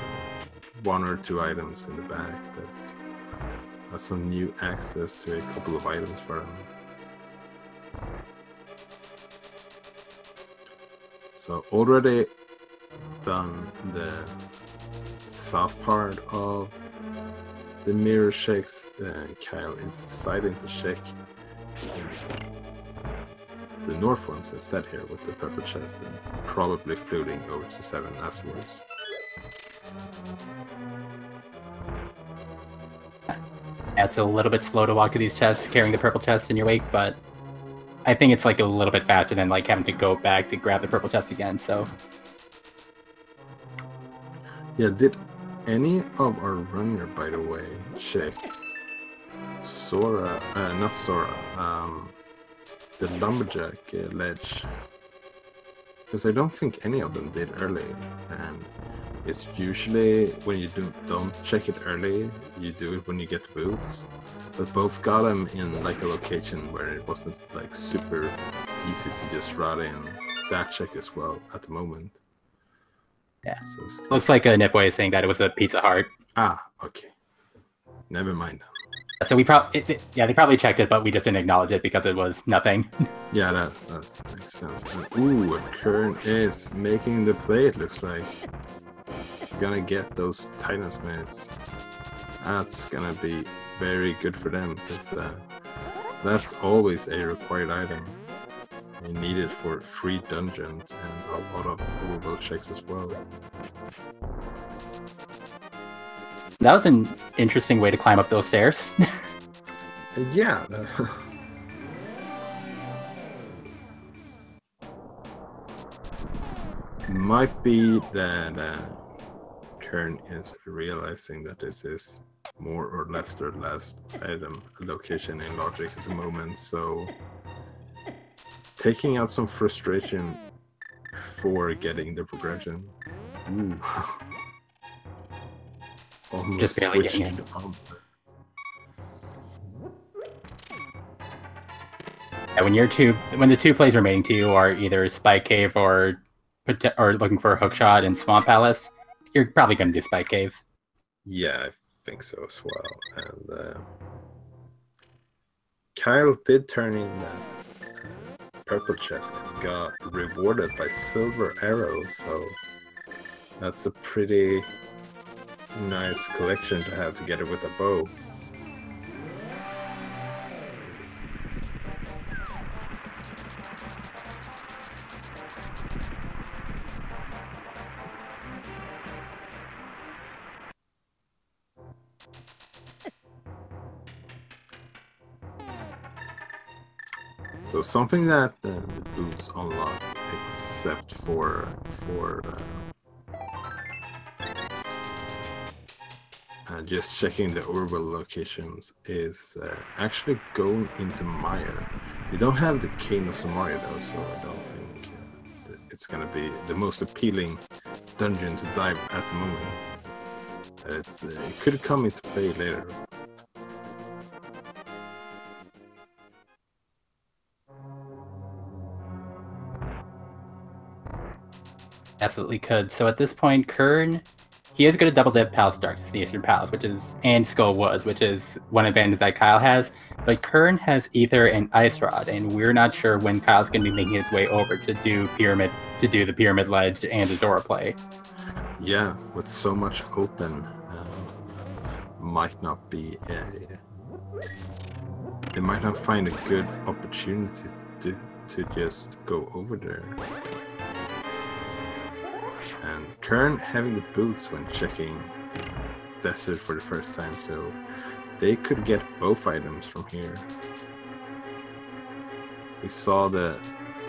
1 or 2 items in the back, that's some new access to a couple of items for them. So already done the south part of the mirror checks. Kyle is deciding to check the north ones instead here with the purple chest, and probably fluting over to 7 afterwards. It's a little bit slow to walk through these chests carrying the purple chest in your wake, but I think it's like a little bit faster than like having to go back to grab the purple chest again, so. Yeah, did any of our runner, by the way, check Sora, not Sora, the lumberjack ledge? Because I don't think any of them did early, and it's usually when you don't check it early, you do it when you get the boots. But both got them in like a location where it wasn't like super easy to just run in that check as well at the moment. Yeah, so looks like a Nipway is saying that it was a Pizza Hut. Ah, okay. Never mind. So we probably, yeah, they probably checked it, but we just didn't acknowledge it because it was nothing. Yeah, that makes sense. And, ooh, Qirn is making the play, it looks like. Gonna get those Titansmiths. That's gonna be very good for them, because that's always a required item. You need it for free dungeons and a lot of overworld checks as well. That was an interesting way to climb up those stairs. Yeah. Might be that Qirn is realizing that this is more or less their last item location in Logic at the moment, so taking out some frustration for getting the progression. Ooh. Almost Just barely switched getting to in. bombs. Yeah, when the two plays remaining to you are either Spike Cave or looking for a hook shot in Swamp Palace, you're probably going to do Spike Cave. Yeah, I think so as well. And Kyle did turn in that purple chest and got rewarded by silver arrows, so that's a pretty nice collection to have together with a bow. So something that the boots unlock, except for just checking the orbital locations, is actually going into Mire. You don't have the Cane of Samaria though, so I don't think it's gonna be the most appealing dungeon to dive at the moment. It could come into play later. Absolutely could. So at this point, Qirn, he is going to double dip Palace of Darkness, the Eastern Palace, and Skull Woods, which is one advantage that Kyle has. But Qirn has Ether and Ice Rod, and we're not sure when Kyle's going to be making his way over to do the Pyramid Ledge and the Zora play. Yeah, with so much open, might not be they might not find a good opportunity to just go over there. And Qirn having the boots when checking Desert for the first time, so they could get both items from here. We saw the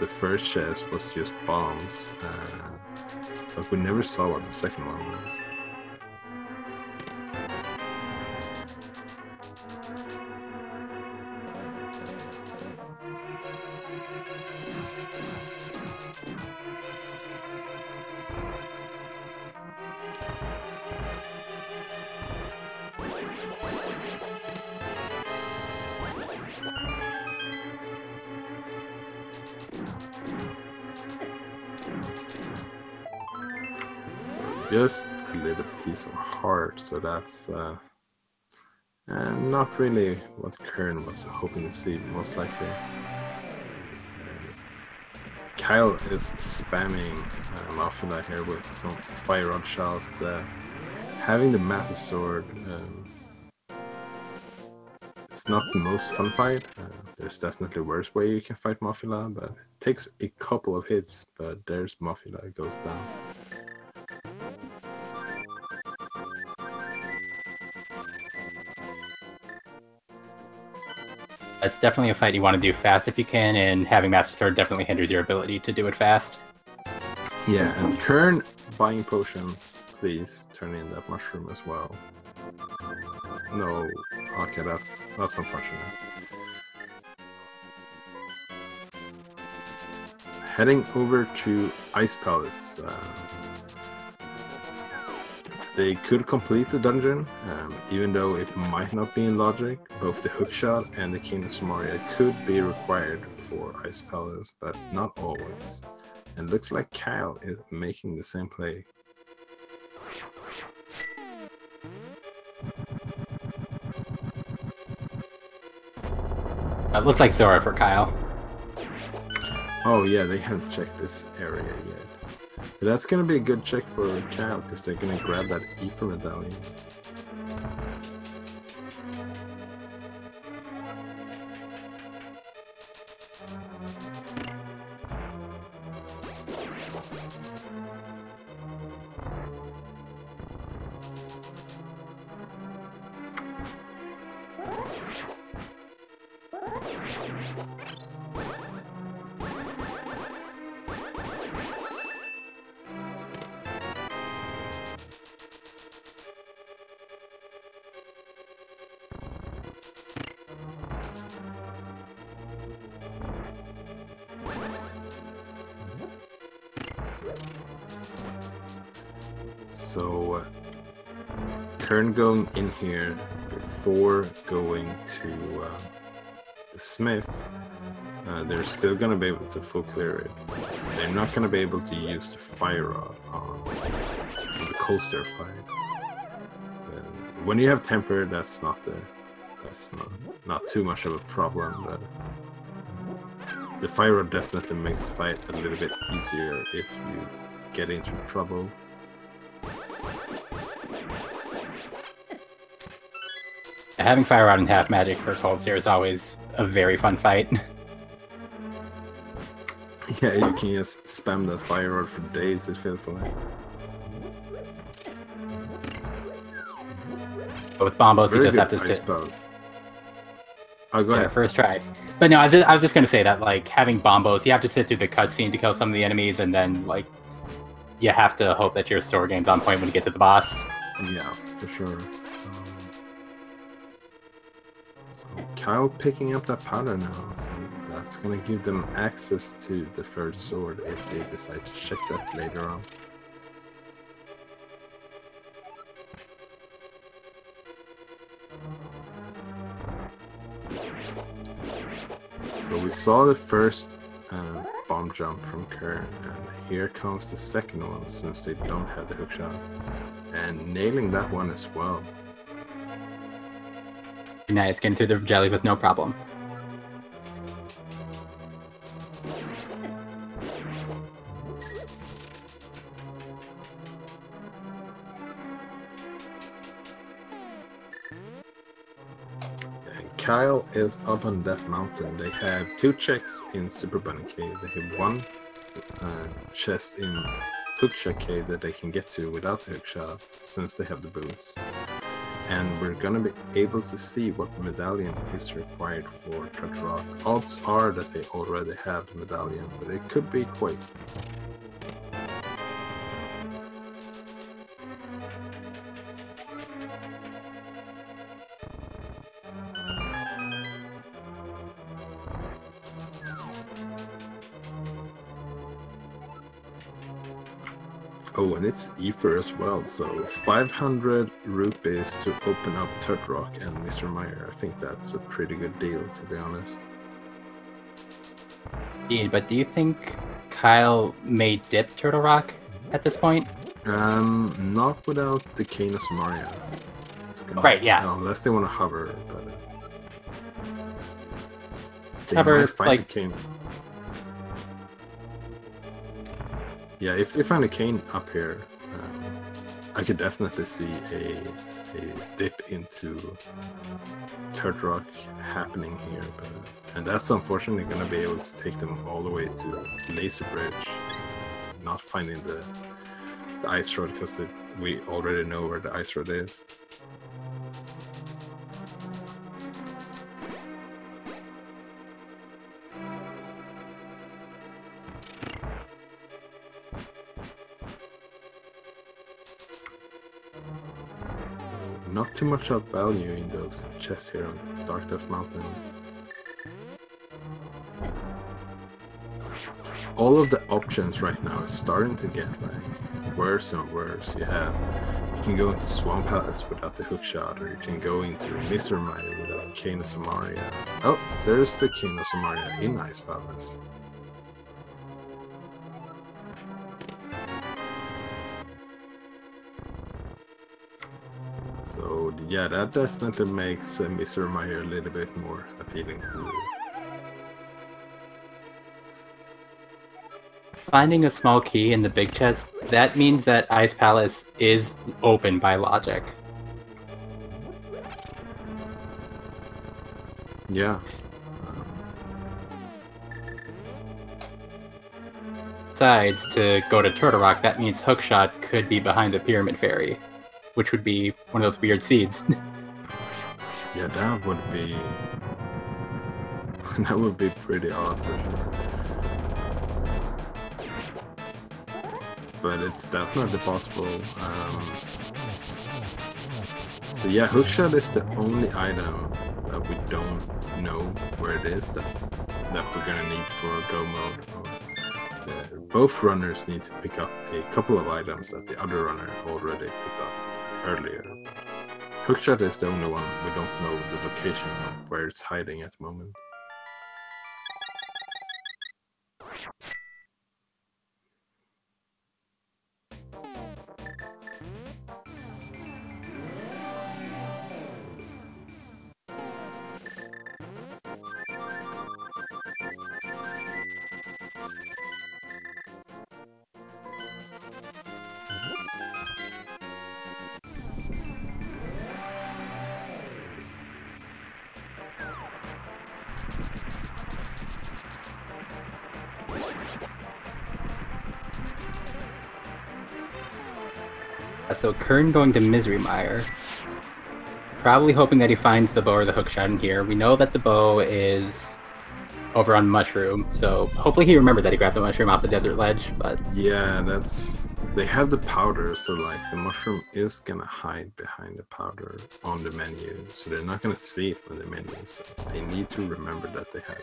first chest was just bombs, but we never saw what the second one was. Just a little piece of heart, so that's not really what Qirn was hoping to see, most likely. Kyle is spamming Mafia here with some fire rod shots. Having the Master Sword, it's not the most fun fight. There's definitely worse way you can fight Mafia, but it takes a couple of hits, but there's Mafia, it goes down. It's definitely a fight you want to do fast if you can, and having Master Sword definitely hinders your ability to do it fast. Yeah, and Qirn buying potions, please turn in that mushroom as well. No, okay, that's unfortunate. Heading over to Ice Palace. They could complete the dungeon, even though it might not be in logic. Both the hookshot and the King of Samaria could be required for Ice Palace, but not always. And looks like Kyle is making the same play. It looks like Zora for Kyle. Oh yeah, they haven't checked this area yet. So that's gonna be a good check for Kyle, because they're gonna grab that Ether medallion. So Qirn going in here before going to the smith, they're still going to be able to full clear it. They're not going to be able to use the fire rod on the coaster fight. When you have temper, that's not too much of a problem, but the fire rod definitely makes the fight a little bit easier if you get into trouble. Having fire rod and half magic for cold stare is always a very fun fight. Yeah, you can just spam that fire rod for days, it feels like. But with bombos, Very you just have to ice sit. spells. Oh, go Yeah, ahead. first try. But no, I was just gonna say that, like, having bombos, you have to sit through the cutscene to kill some of the enemies, and then, like, you have to hope that your sword game's on point when you get to the boss. Yeah, for sure. So Kyle picking up that powder now, so that's gonna give them access to the third sword if they decide to check that later on. So we saw the first bomb jump from Qirn, and here comes the second one since they don't have the hookshot. And nailing that one as well. Nice, getting through the jelly with no problem. Kyle is up on Death Mountain. They have 2 checks in Super Bunny Cave. They have 1 chest in Hookshot Cave that they can get to without the hookshot, since they have the boots. And we're gonna be able to see what medallion is required for Third Rock. Odds are that they already have the medallion, but it could be quite. Oh, and it's Ether as well, so 500 rupees to open up Third Rock and Mr. Meyer. I think that's a pretty good deal, to be honest. Yeah, but do you think Kyle may dip Turtle Rock at this point? Not without the Cane of Samaria. Right, yeah. Unless they want to hover, but they Hover, might find like, the cane. Yeah, if they find a cane up here, I could definitely see a dip into Third Rock happening here, and that's unfortunately going to be able to take them all the way to Laser Bridge, not finding the ice rod, because we already know where the ice rod is. Not too much of value in those chests here on Dark Death Mountain. All of the options right now is starting to get like worse and worse. You can go into Swamp Palace without the hookshot, or you can go into Mr. Meyer without the Cane of Samaria. Oh, there's the Cane of Samaria in Ice Palace. So yeah, that definitely makes Mr. Meyer a little bit more appealing to you. Finding a small key in the big chest, that means that Ice Palace is open by logic. Yeah. Besides, to go to Turtle Rock, that means Hookshot could be behind the Pyramid Fairy, which would be one of those weird seeds. Yeah, that would be pretty odd for sure. But it's definitely possible. So yeah, Hookshot is the only item that we don't know where it is that we're gonna need for Go mode or the both runners need to pick up a couple of items that the other runner already picked up earlier. Hookshot is the only one we don't know the location of where it's hiding at the moment. So Qirn going to Misery Mire. Probably hoping that he finds the bow or the hookshot in here. We know that the bow is over on Mushroom, so hopefully he remembers that he grabbed the mushroom off the desert ledge, but... Yeah, that's... They have the powder, so like the mushroom is gonna hide behind the powder on the menu, so they're not gonna see it on the menu, so they need to remember that they have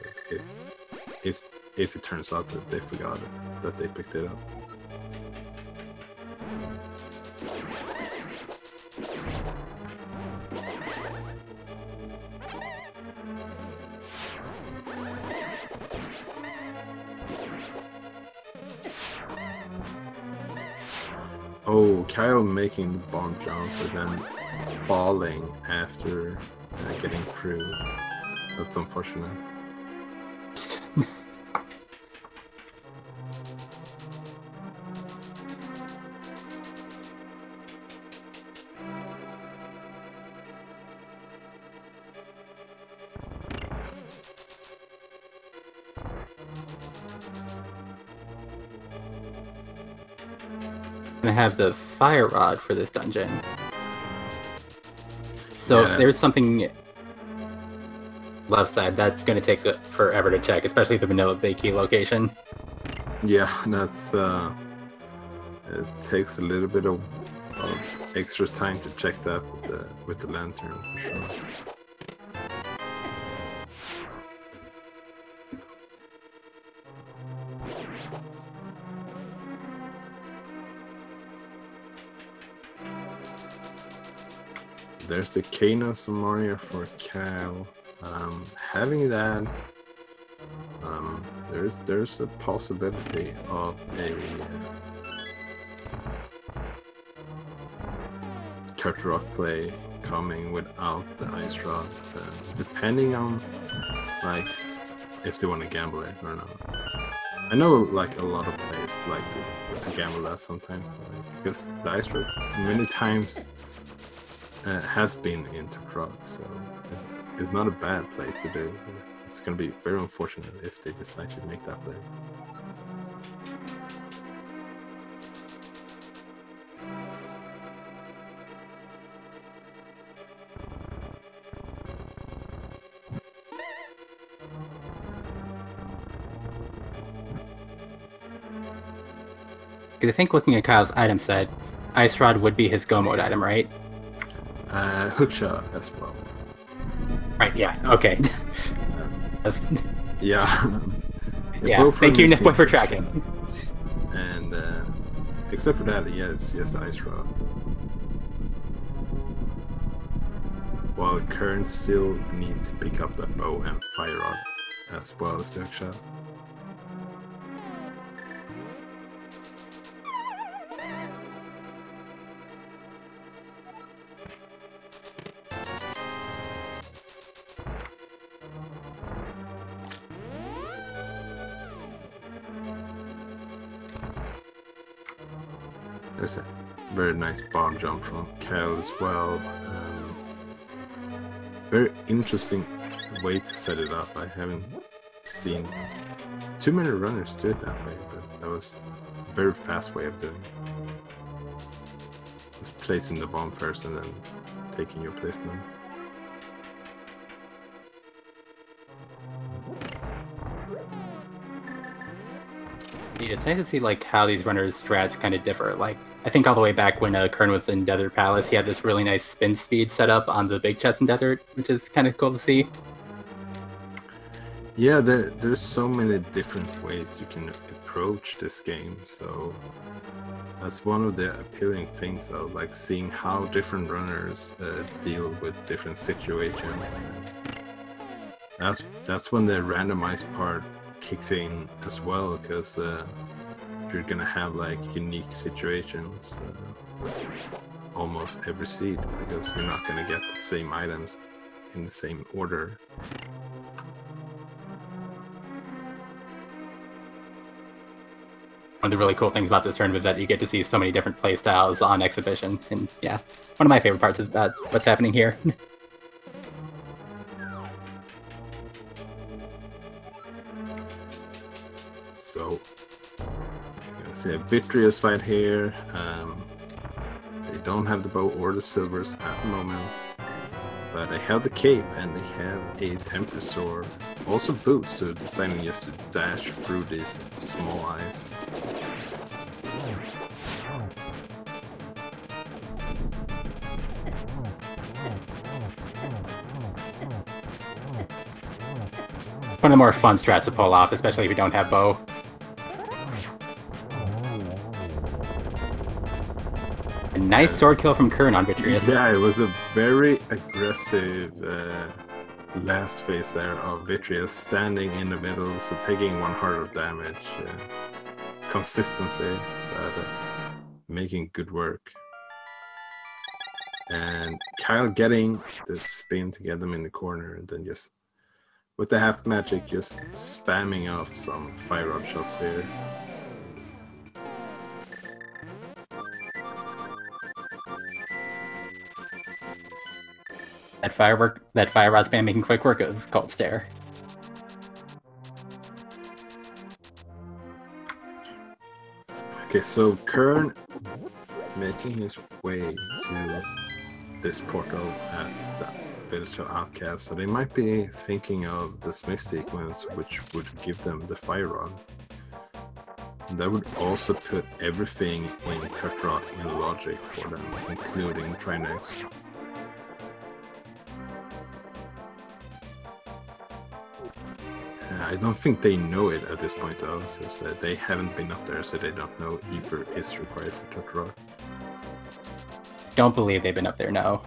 it if it turns out that they forgot it, that they picked it up. Oh, Kyle making the bomb jump but then falling after getting through. That's unfortunate. Gonna have the fire rod for this dungeon. So yeah, if there's something left side, that's gonna take forever to check, especially the vanilla bakey location. Yeah, that's it takes a little bit of extra time to check that with the lantern for sure. There's the Kano Samaria for Cal. Having that, there's a possibility of a cut rock play coming without the ice rod, depending on like if they want to gamble it or not. I know like a lot of players like to gamble that sometimes, because the ice rod many times has been into Krog, so it's not a bad play to do. It's going to be very unfortunate if they decide to make that play. Because I think looking at Kyle's item set, Ice Rod would be his go mode item, right? Hookshot as well. Right, yeah, okay. Yeah. Yeah, thank you, Nipboy, for tracking. And except for that, yeah, it's just Ice Rod. While Qirn still need to pick up that bow and fire rod as well as the hookshot. There's a very nice bomb jump from Cal as well. Very interesting way to set it up. I haven't seen too many runners do it that way, but that was a very fast way of doing it. Just placing the bomb first and then taking your placement. It's nice to see like how these runners' strats kind of differ. Like I think all the way back when Qirn was in Desert Palace, he had this really nice spin speed set up on the big chest in Desert, which is kind of cool to see. Yeah, there's so many different ways you can approach this game, so that's one of the appealing things of like seeing how different runners deal with different situations. That's when the randomized part kicks in as well, because you're gonna have like unique situations almost every seed, because you're not gonna get the same items in the same order. One of the really cool things about this tournament is that you get to see so many different play styles on exhibition, and yeah, one of my favorite parts about what's happening here. So, you're gonna see a Vitreous fight here. They don't have the bow or the silvers at the moment, but they have the cape and they have a temper sword. Also boots, so deciding just to dash through these small eyes. One of the more fun strats to pull off, especially if you don't have bow. A nice sword kill from Qirn on Vitreous. Yeah, it was a very aggressive last phase there of Vitreous standing in the middle, so taking 1 heart of damage consistently, but making good work. And Kyle getting the spin to get them in the corner, and then just with the half magic just spamming off some fire rod shots here. That fire rod spam making quick work of Cold Stare. Okay, so Qirn making his way to this portal at the Village of Outcasts, so they might be thinking of the Smith sequence, which would give them the fire rod. That would also put everything in Tetrarch in logic for them, including Trinex. I don't think they know it at this point though, because they haven't been up there, so they don't know Ether is required for Tetrarch. Don't believe they've been up there, no.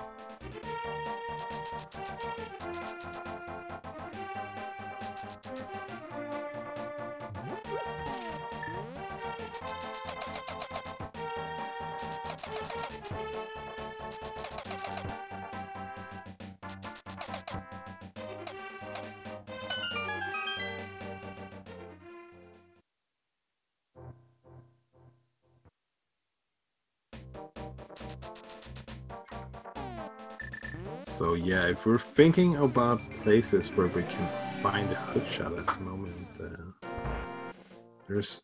So yeah, if we're thinking about places where we can find a hookshot at the moment, there's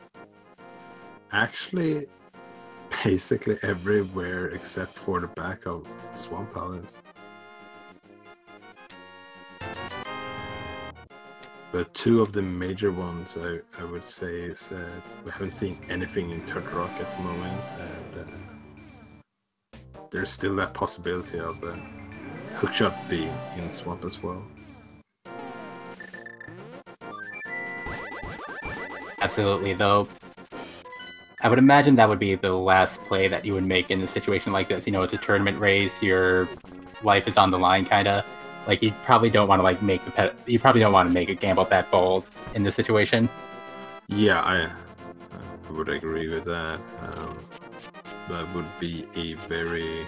actually basically everywhere except for the back of Swamp Palace. But 2 of the major ones I would say is we haven't seen anything in Tetrarch at the moment, and there's still that possibility of hookshot being in Swamp as well. Absolutely, though. I would imagine that would be the last play that you would make in a situation like this. You know, it's a tournament race, your life is on the line, kinda. Like, you probably don't want to like make you probably don't want to make a gamble that bold in this situation. Yeah, I would agree with that. That would be a very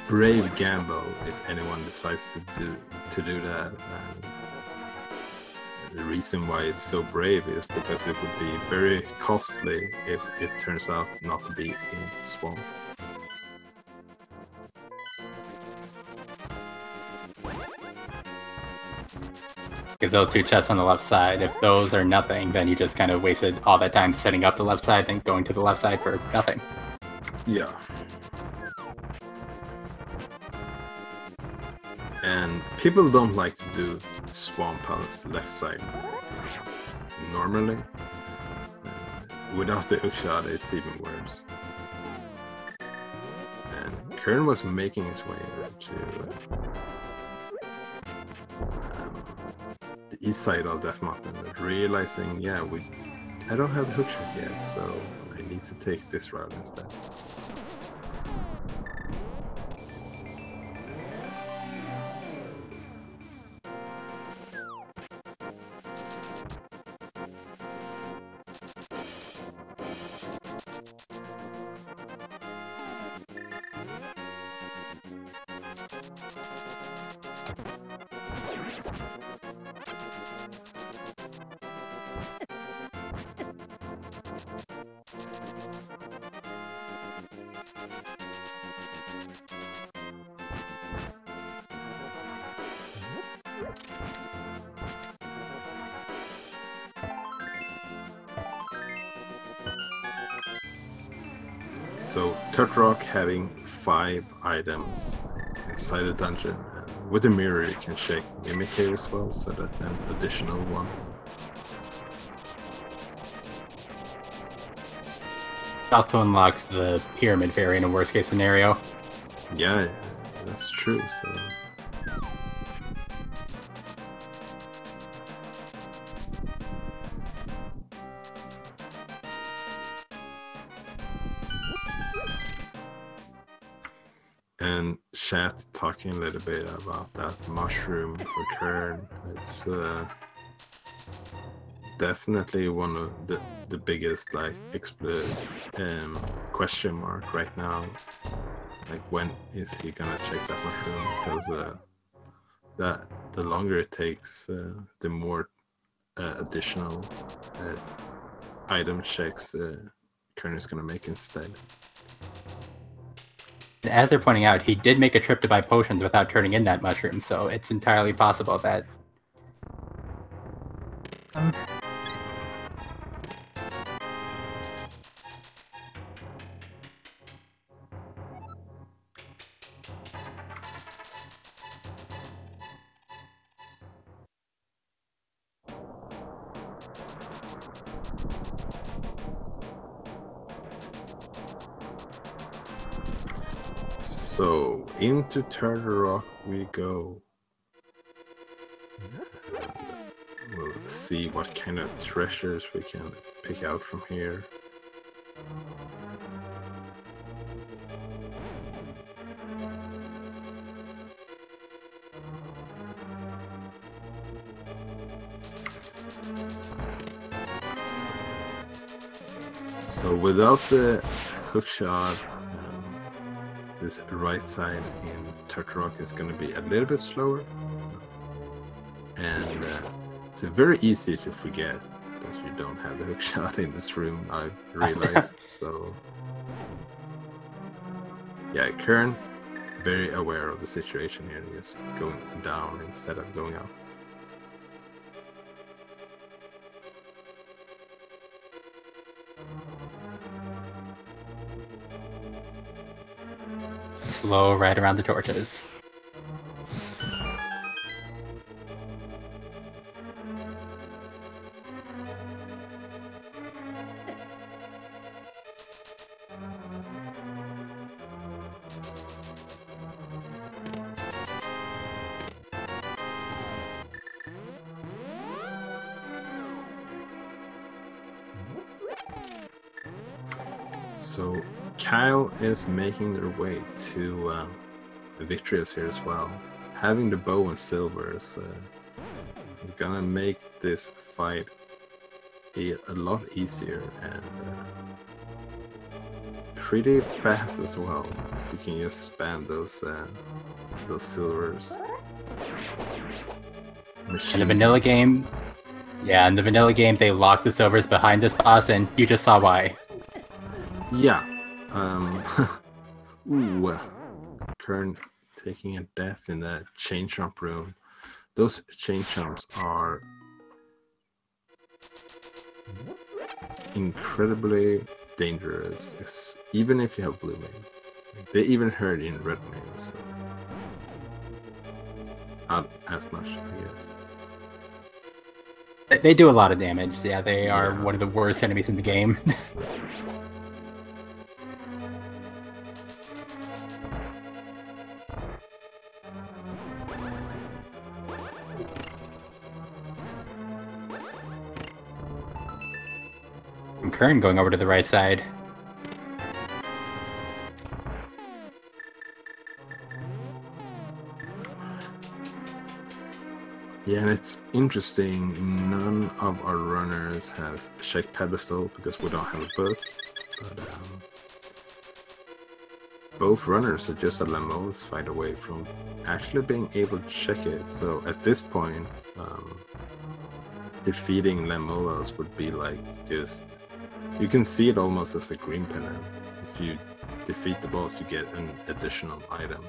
brave gamble if anyone decides to do that. The reason why it's so brave is because it would be very costly if it turns out not to be in Swamp. Because those 2 chests on the left side, if those are nothing, then you just kind of wasted all that time setting up the left side and going to the left side for nothing. Yeah. And people don't like to do Swamp Palace left side normally. Without the hookshot, it's even worse. And Qirn was making his way to east side of Death Mountain, realizing, yeah, I don't have the hookshot yet, so I need to take this route instead. So Turtle having 5 items inside a dungeon. With a mirror you can check Mimic Cave as well, so that's an additional one. It also unlocks the pyramid fairy in a worst case scenario. Yeah, that's true. So. And chat talking a little bit about that mushroom for Qirn. It's definitely one of the biggest like question mark right now. Like, when is he gonna check that mushroom? Because the longer it takes, the more additional item checks Qirn is gonna make instead. And as they're pointing out, he did make a trip to buy potions without turning in that mushroom, so it's entirely possible that... So into Turtle Rock we go. We'll see what kind of treasures we can pick out from here. So without the hookshot, this right side in Turtle Rock is going to be a little bit slower, and it's very easy to forget that you don't have the hookshot in this room, I've realized. So yeah, Qirn, very aware of the situation here, just going down instead of going up. Slow right around the torches. So Kyle is making their way to Victorious here as well. Having the bow and silver is gonna make this fight a lot easier and pretty fast as well. So you can just spam those silvers. In the vanilla game, in the vanilla game, they lock the silvers behind this boss, and you just saw why. Yeah. Ooh. Qirn taking a death in that chain jump room. Those chain jumps are incredibly dangerous, even if you have blue main. They even hurt in red main, so not as much, I guess. They do a lot of damage. Yeah, they are one of the worst enemies in the game. And Qirn going over to the right side. Yeah, and it's interesting, none of our runners has a check pedestal because we don't have a book. But both runners are just a Lemola's fight away from actually being able to check it. So at this point, defeating Lemolas would be like just... You can see it almost as a green pennant. If you defeat the boss, you get an additional item.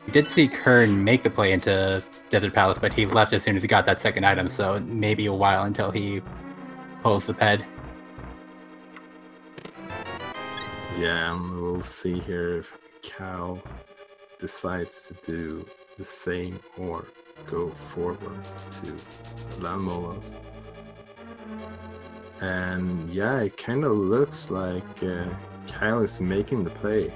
We did see Qirn make the play into Desert Palace, but he left as soon as he got that second item, so maybe a while until he pulls the ped. Yeah, and we'll see here if Cal decides to do the same or go forward to Landmolas. And yeah, it kind of looks like Kyle is making the play.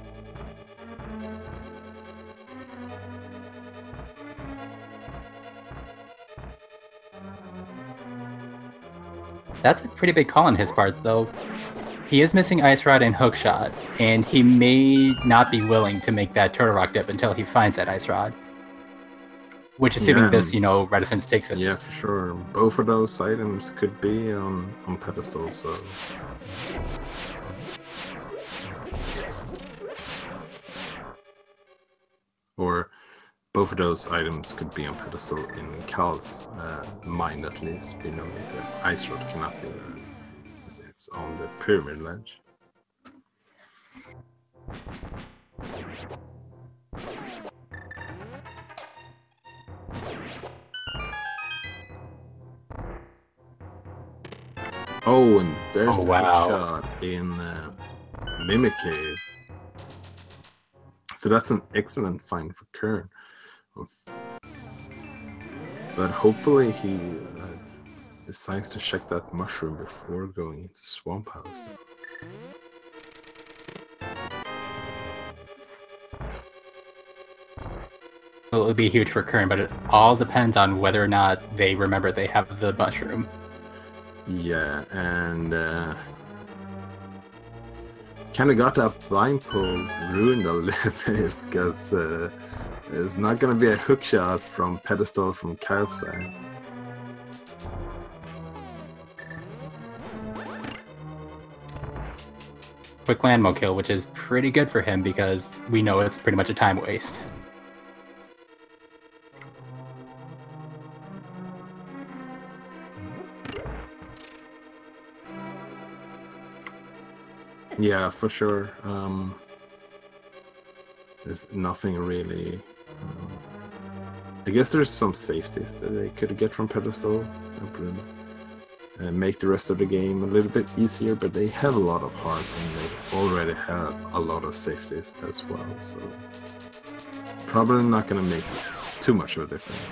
That's a pretty big call on his part, though. He is missing Ice Rod and Hookshot, and he may not be willing to make that Turtle Rock dip until he finds that Ice Rod. Which, assuming this, reticence takes it. Yeah, for sure. Both of those items could be on pedestal, so... Or both of those items could be on pedestal in Cal's mind, at least. We know that Ice Rod cannot be there. It's on the pyramid ledge. Oh, and there's the shot in Mimic Cave. So that's an excellent find for Qirn. But hopefully he decides to check that mushroom before going into Swamp Palace. Well, it would be huge for Qirn, but it all depends on whether or not they remember they have the mushroom. Yeah, and kind of got that blind pull ruined a little bit because there's not going to be a hook shot from pedestal from Kyle's side. Quick landmo kill, which is pretty good for him because we know it's pretty much a time waste. Yeah, for sure. There's nothing really... I guess there's some safeties that they could get from pedestal that would make the rest of the game a little bit easier, but they have a lot of hearts and they already have a lot of safeties as well, so probably not going to make too much of a difference.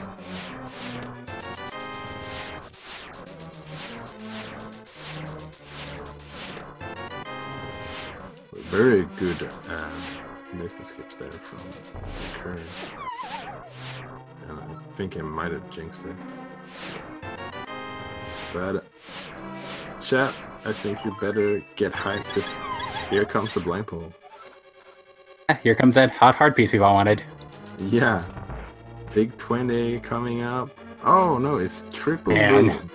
Very good laser skips there from Qirn. And I think I might have jinxed it. But chat, I think you better get hyped because here comes the blind pull. Here comes that hot hard piece we've all wanted. Yeah. Big 20 coming up. Oh no, it's triple boom.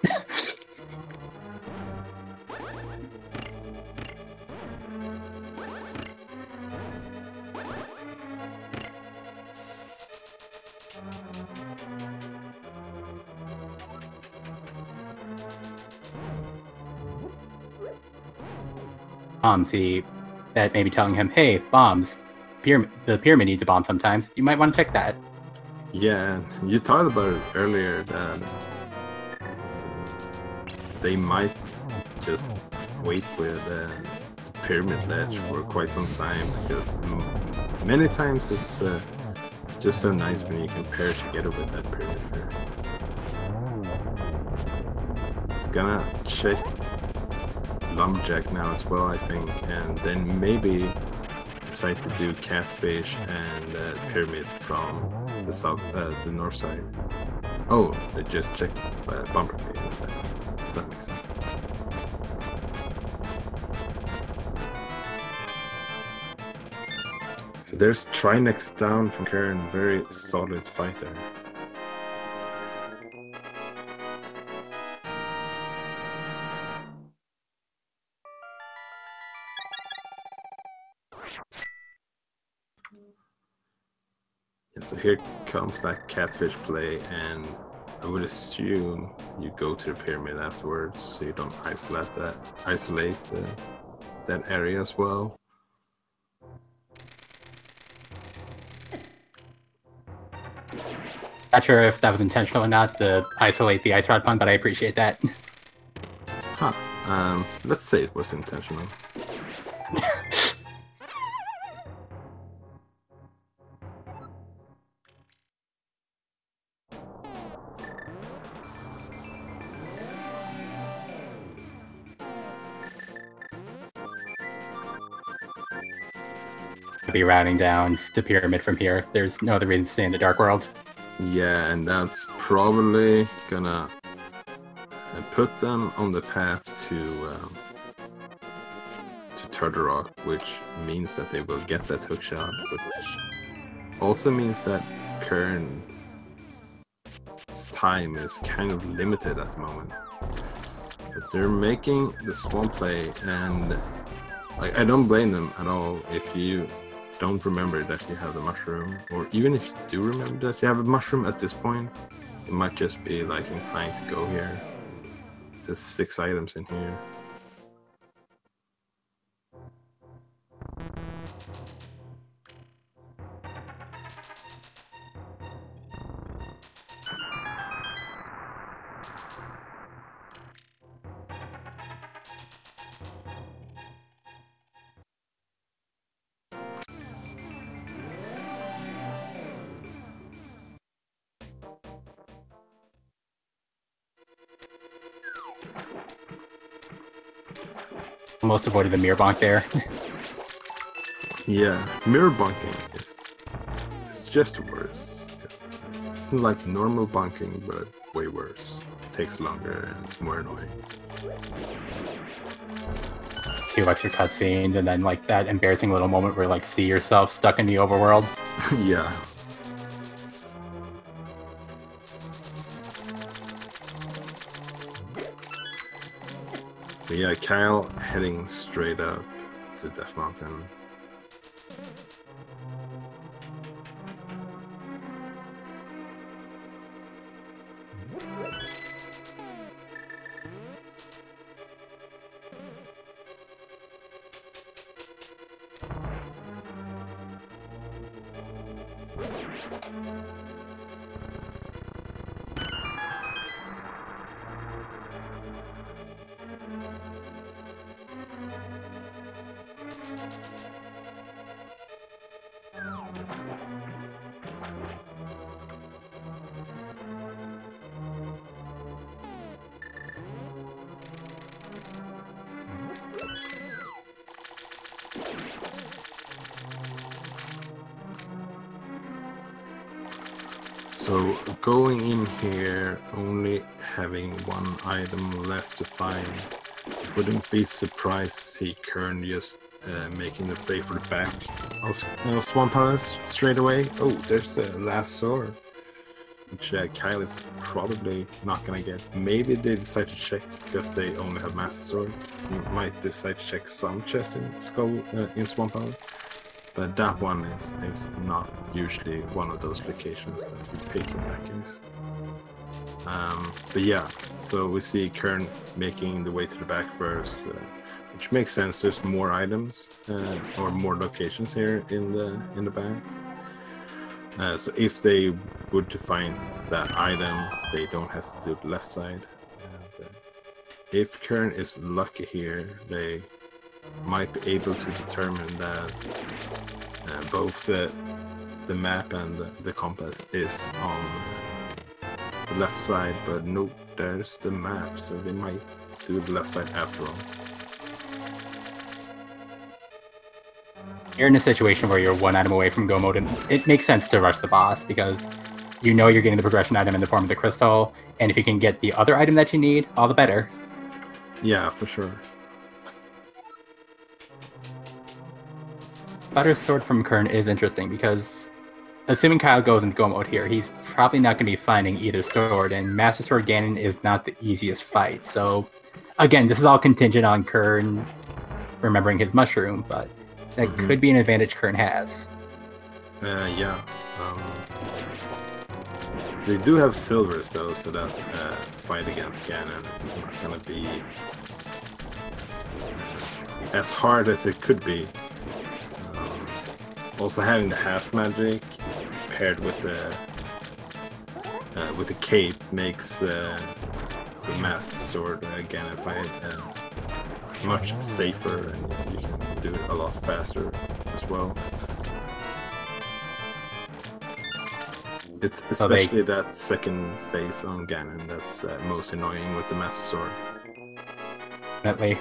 See, that may be telling him, hey, bombs. The pyramid needs a bomb sometimes. You might want to check that. Yeah, you talked about it earlier that they might just wait with the pyramid ledge for quite some time because many times it's just so nice when you can pair together with that pyramid fair. It's gonna check Lumberjack now as well, I think, and then maybe decide to do catfish and pyramid from the south, the north side. Oh, they just checked bumper cave instead. That makes sense. So there's Trinex down from Qirn, very solid fighter. Yeah, so here comes that catfish play, and I would assume you go to the pyramid afterwards, so you don't isolate that area as well. Not sure if that was intentional or not, to isolate the ice rod pun, but I appreciate that. Huh. Let's say it was intentional. Be routing down the pyramid from here. There's no other reason to stay in the dark world. Yeah, and that's probably gonna put them on the path to Turtle Rock, which means that they will get that hook shot, which also means that Qirn's time is kind of limited at the moment. But they're making the swamp play, and like, I don't blame them at all if you don't remember that you have the mushroom, or even if you do remember that you have a mushroom at this point, you might just be like inclined to go here. There's 6 items in here. Almost avoided the mirror bonk there. Yeah, mirror bunking is just worse. It's like normal bunking, but way worse. It takes longer and it's more annoying. 2 extra cutscenes, and then like that embarrassing little moment where like see yourself stuck in the overworld. Yeah. So yeah, Kyle heading straight up to Death Mountain. So going in here, only having 1 item left to find, wouldn't be surprised to see Qirn just making the play for the back of Swamp Palace straight away. Oh, there's the last sword, which Kyle is probably not gonna get. Maybe they decide to check because they only have Master Sword. Might decide to check some chest in Swamp Palace. But that one is not usually one of those locations that you pick in that case. But yeah, so we see Qirn making the way to the back first, which makes sense. There's more items or more locations here in the back. So if they would to find that item, they don't have to do the left side. If Qirn is lucky here, they might be able to determine that both the map and the compass is on the left side, but nope, there's the map, so they might do the left side after all. you're in a situation where you're one item away from go mode, and it makes sense to rush the boss because you know you're getting the progression item in the form of the crystal, and if you can get the other item that you need, all the better. Yeah, for sure. Butter Sword from Qirn is interesting because, assuming Kyle goes into go mode here, he's probably not going to be finding either sword, and Master Sword Ganon is not the easiest fight. So, again, this is all contingent on Qirn remembering his mushroom, but that could be an advantage Qirn has. Yeah. They do have silvers though, so that fight against Ganon is not gonna be as hard as it could be. Also, having the half magic paired with the cape makes the Master Sword Ganon fight much safer, and you can do it a lot faster as well. It's especially that second phase on Ganon that's most annoying with the Master Sword. Definitely.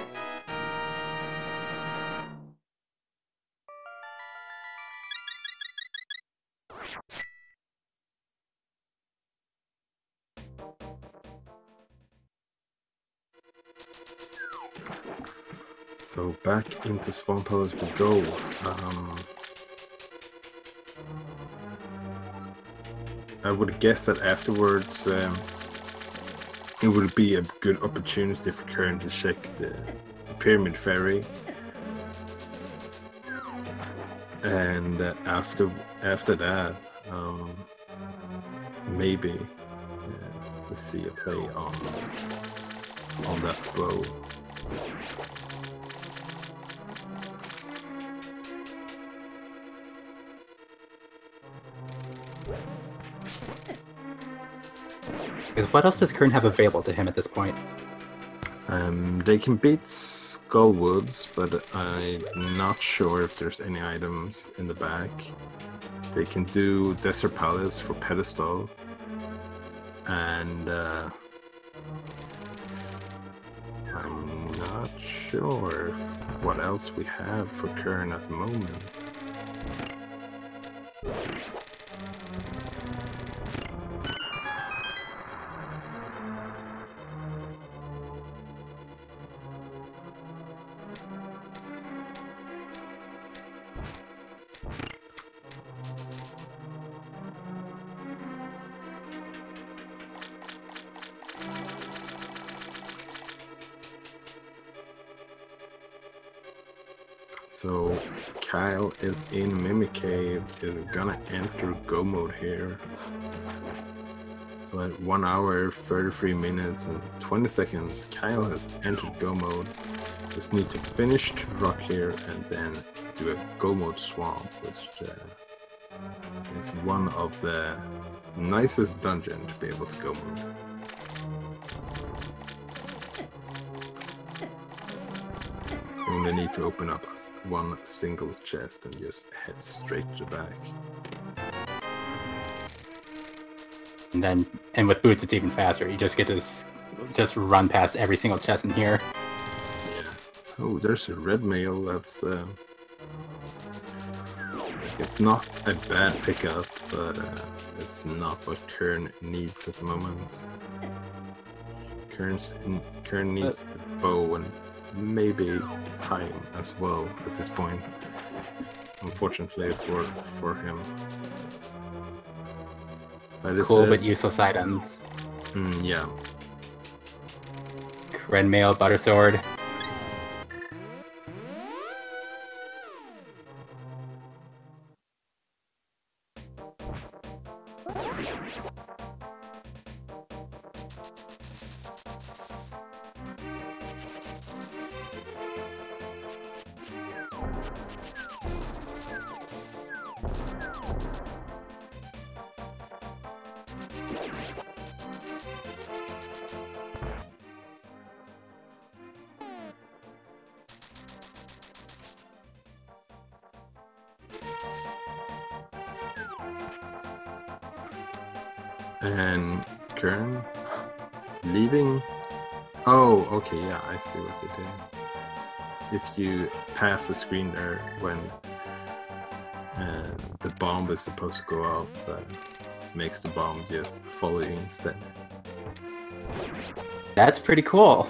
So back into Spawn Palace we go. I would guess that afterwards it would be a good opportunity for Qirn to check the Pyramid Ferry, and after that maybe we see a play on that bow. What else does Qirn have available to him at this point? They can beat Skullwoods, but I'm not sure if there's any items in the back. They can do Desert Palace for Pedestal, and I'm not sure what else we have for Qirn at the moment. So Kyle is in Mimic Cave, is gonna enter go mode here. So at 1 hour, 33 minutes and 20 seconds, Kyle has entered go mode. Just need to finish rock here and then do a go mode swamp, which is one of the nicest dungeon to be able to go mode. You only need to open up one single chest and just head straight to the back. And with boots, it's even faster. You just get to just run past every single chest in here. Yeah. Oh, there's a red mail. That's it's not a bad pickup, but it's not what Qirn needs at the moment. Qirn needs the bow and maybe time as well at this point, unfortunately for him. But cool but useless items. Yeah. Red mail, butter sword. And Qirn leaving. Oh, okay, yeah, I see what they did. If you pass the screen there when the bomb is supposed to go off, makes the bomb just follow you instead. That's pretty cool.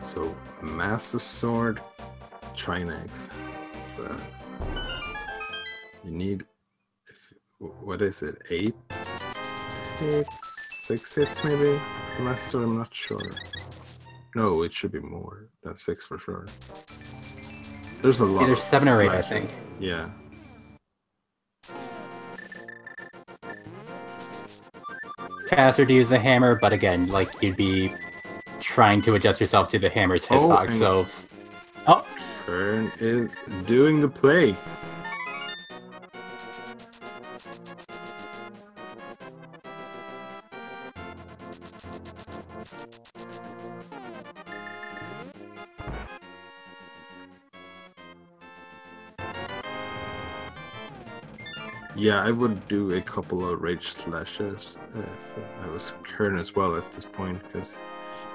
So, Master Sword, Trinax. So, you need, what is it, 8 hits? 6 hits maybe? The Master Sword, I'm not sure. No, it should be more than 6 for sure. There's a lot. There's of 7 or 8, I slashing. think. Yeah. Faster to use the hammer, but again, like, you'd be trying to adjust yourself to the hammer's hitbox, so... Oh! Qirn is doing the play. Yeah, I would do a couple of rage slashes if I was Qirn as well at this point, because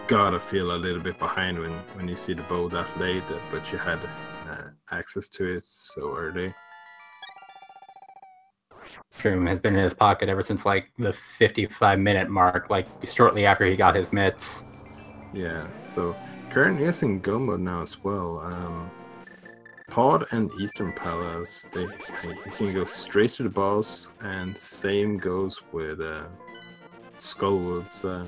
gotta feel a little bit behind when you see the bow that late, but you had access to it so early. Qirn has been in his pocket ever since like the 55-minute mark, like shortly after he got his mitts. Yeah, so Qirn is in go mode now as well. Pod and Eastern Palace, you can go straight to the boss, and same goes with Skullwoods,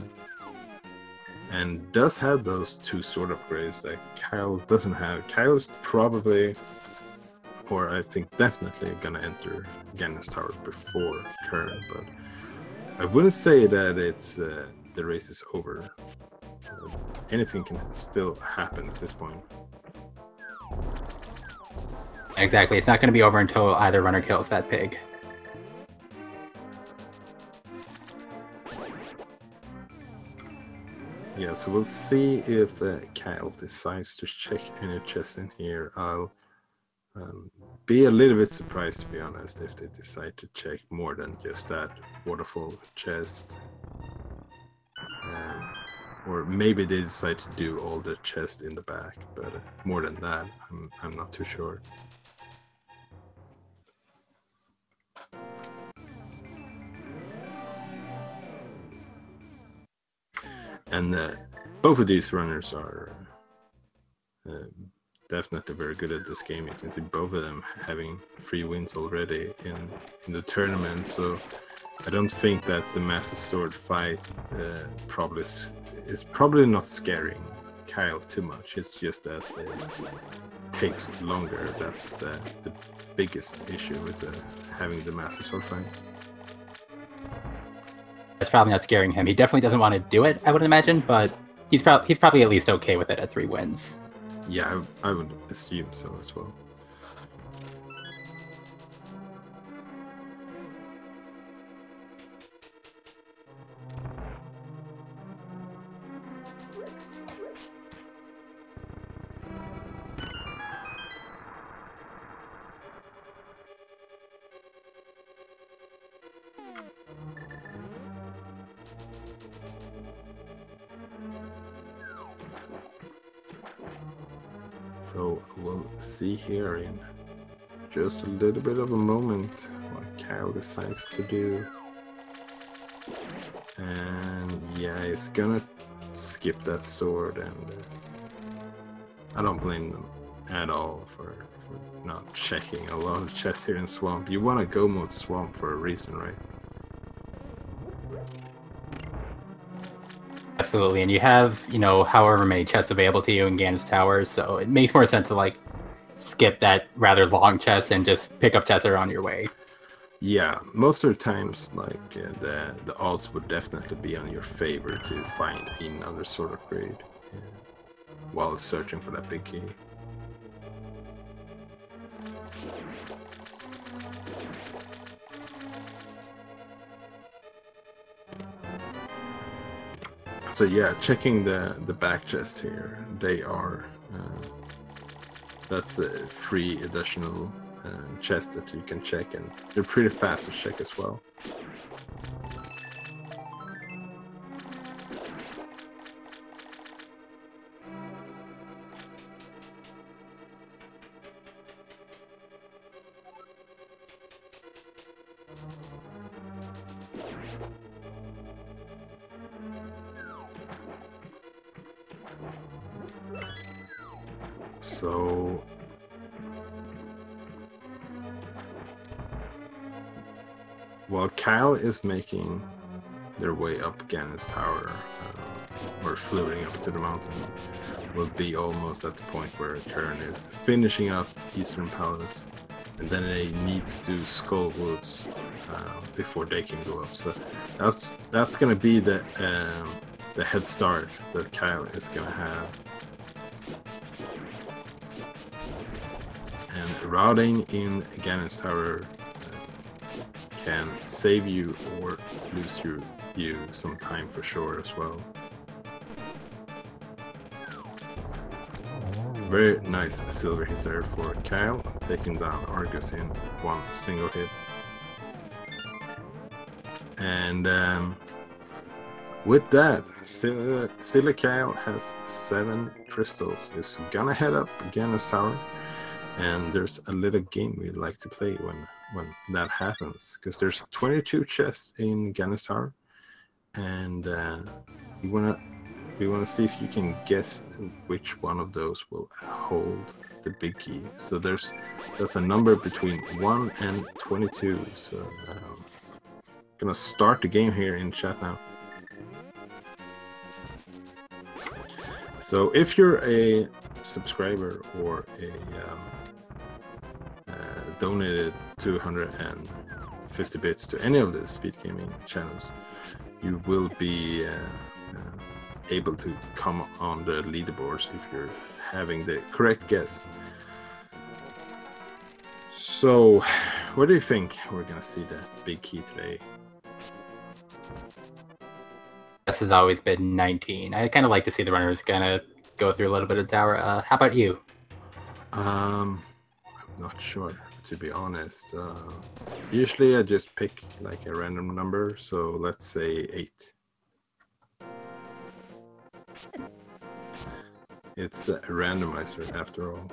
and does have those 2 sword upgrades that Kyle doesn't have. Kyle is probably, or I think definitely, gonna enter Gannis Tower before Qirn, but I wouldn't say that it's the race is over. Anything can still happen at this point. Exactly, it's not going to be over until either runner kills that pig. Yeah, so we'll see if Kyle decides to check any chest in here. I'll be a little bit surprised, to be honest, if they decide to check more than just that waterfall chest. Or maybe they decide to do all the chest in the back, but more than that, I'm not too sure. And both of these runners are definitely very good at this game. You can see both of them having 3 wins already in the tournament, so I don't think that the Master Sword fight is probably not scaring Kyle too much. It's just that it takes longer. That's the biggest issue with having the Master Sword fight. That's probably not scaring him. He definitely doesn't want to do it, I would imagine, but he's probably at least okay with it at 3 wins. Yeah, I would assume so as well. So we'll see here in just a little bit of a moment what Kyle decides to do. And yeah, he's gonna skip that sword, and I don't blame them at all for not checking a lot of chests here in Swamp. You want to go mode Swamp for a reason, right? Absolutely, and you have, you know, however many chests available to you in Gannis Tower, so it makes more sense to, like, skip that rather long chest and just pick up chests that are on your way. Yeah, most of the times, like, the odds would definitely be on your favor to find another sword upgrade while searching for that big key. So yeah, checking the back chest here, they are that's a free additional chest that you can check, and they're pretty fast to check as well. So while Kyle is making their way up Ganon's tower, or floating up to the mountain, will be almost at the point where Qirn is finishing up Eastern Palace, and then they need to do Skull Woods before they can go up. So that's gonna be the head start that Kyle is gonna have. And routing in Ganon's tower can save you or lose you some time for sure as well. Very nice silver hit there for Kyle, taking down Argus in one single hit. And with that, sillykyle has 7 crystals. Is gonna head up Ganon's tower, and there's a little game we like to play when that happens, because there's 22 chests in Ganon's tower, and we wanna see if you can guess which one of those will hold the big key. So that's a number between 1 and 22. So gonna start the game here in chat now. So if you're a subscriber or a donated 250 bits to any of the speed gaming channels, you will be able to come on the leaderboards if you're having the correct guess. So what do you think we're gonna see the big key today? This has always been 19. I kind of like to see the runners kind of go through a little bit of tower. How about you? I'm not sure, to be honest. Usually I just pick like a random number, so let's say 8. It's a randomizer after all.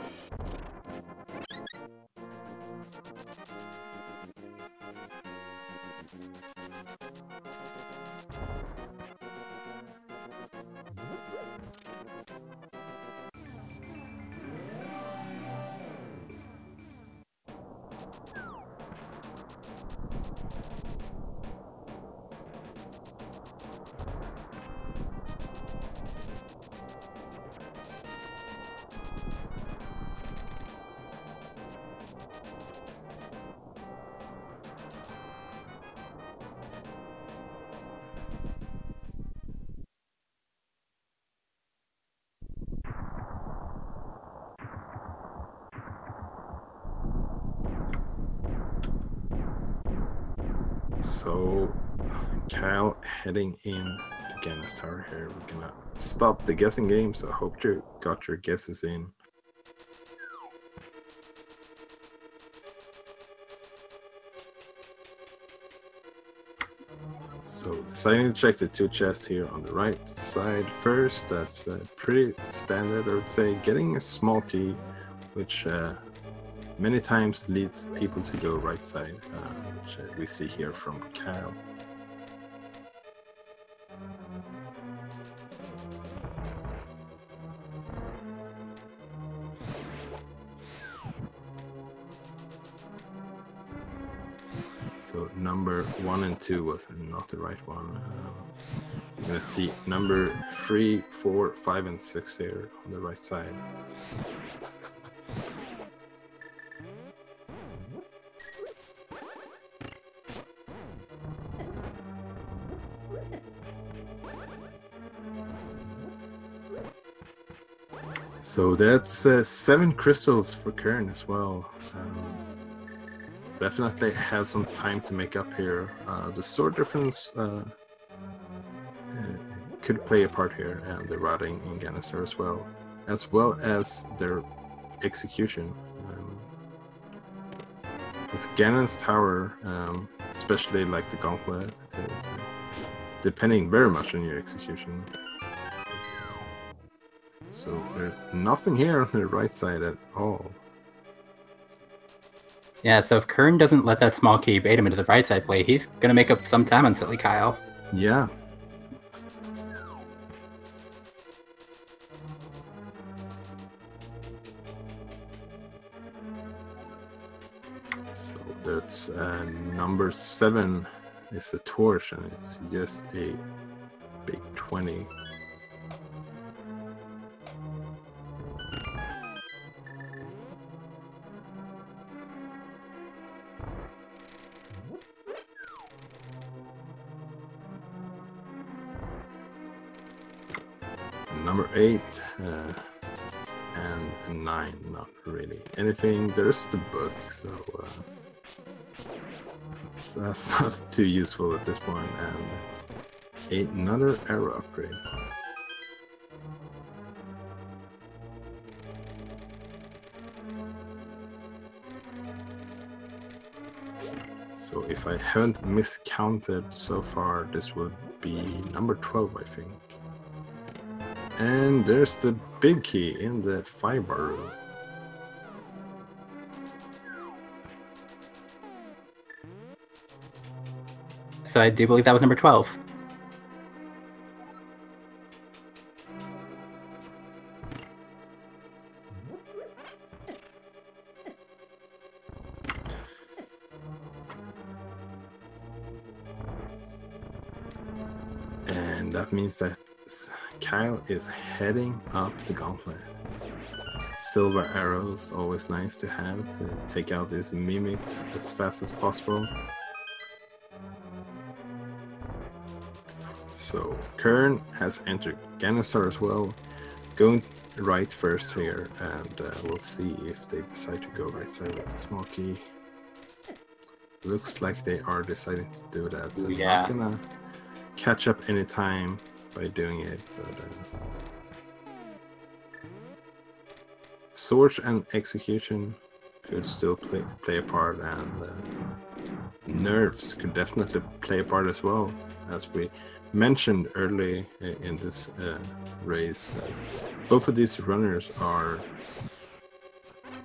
So Kyle heading in to Ganon's tower here. We're gonna stop the guessing game, so I hope you got your guesses in. So deciding to check the 2 chests here on the right side first. That's pretty standard, I would say. Getting a small key, which many times leads people to go right side, which we see here from Kyle. So number 1 and 2 was not the right one. You're gonna see number 3, 4, 5, and 6 there on the right side. So that's 7 crystals for Qirn as well. Definitely have some time to make up here. The sword difference could play a part here, and the routing in Ganister as well as their execution. This Ganon's tower, especially like the gauntlet, is depending very much on your execution. So there's nothing here on the right side at all. Yeah, so if Qirn doesn't let that small key bait him into the right side play, he's gonna make up some time on sillykyle. Yeah. So that's number 7 is the torch, and it's just a big 20. Number 8 and 9, not really anything. There's the book, so that's not too useful at this point. And another arrow upgrade. So if I haven't miscounted so far, this would be number 12, I think. And there's the big key in the 5-bar room. So I do believe that was number 12. And that means that Kyle is heading up the gauntlet. Silver arrows, always nice to have to take out these mimics as fast as possible. So Qirn has entered Ganister as well, going right first here, and we'll see if they decide to go right side with the small key. Looks like they are deciding to do that, so yeah. I'm not gonna catch up any time by doing it, but Sword and execution could still play a part, and nerves could definitely play a part as well, as we mentioned early in this race. Both of these runners are